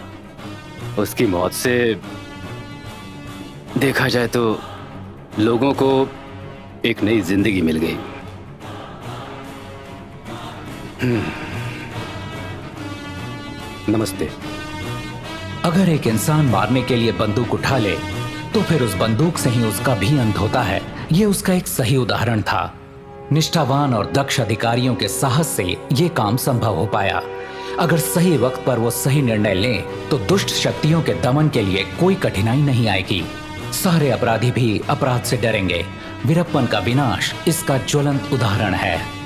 उसकी मौत से देखा जाए तो लोगों को एक नई जिंदगी मिल गई। नमस्ते। अगर एक इंसान मारने के लिए बंदूक उठा ले तो फिर उस बंदूक से ही उसका भी अंत होता है। ये उसका एक सही उदाहरण था। निष्ठावान और दक्ष अधिकारियों के साहस से ये काम संभव हो पाया। अगर सही वक्त पर वो सही निर्णय लें तो दुष्ट शक्तियों के दमन के लिए कोई कठिनाई नहीं आएगी। सारे अपराधी भी अपराध से डरेंगे। वीरप्पन का विनाश इसका ज्वलंत उदाहरण है।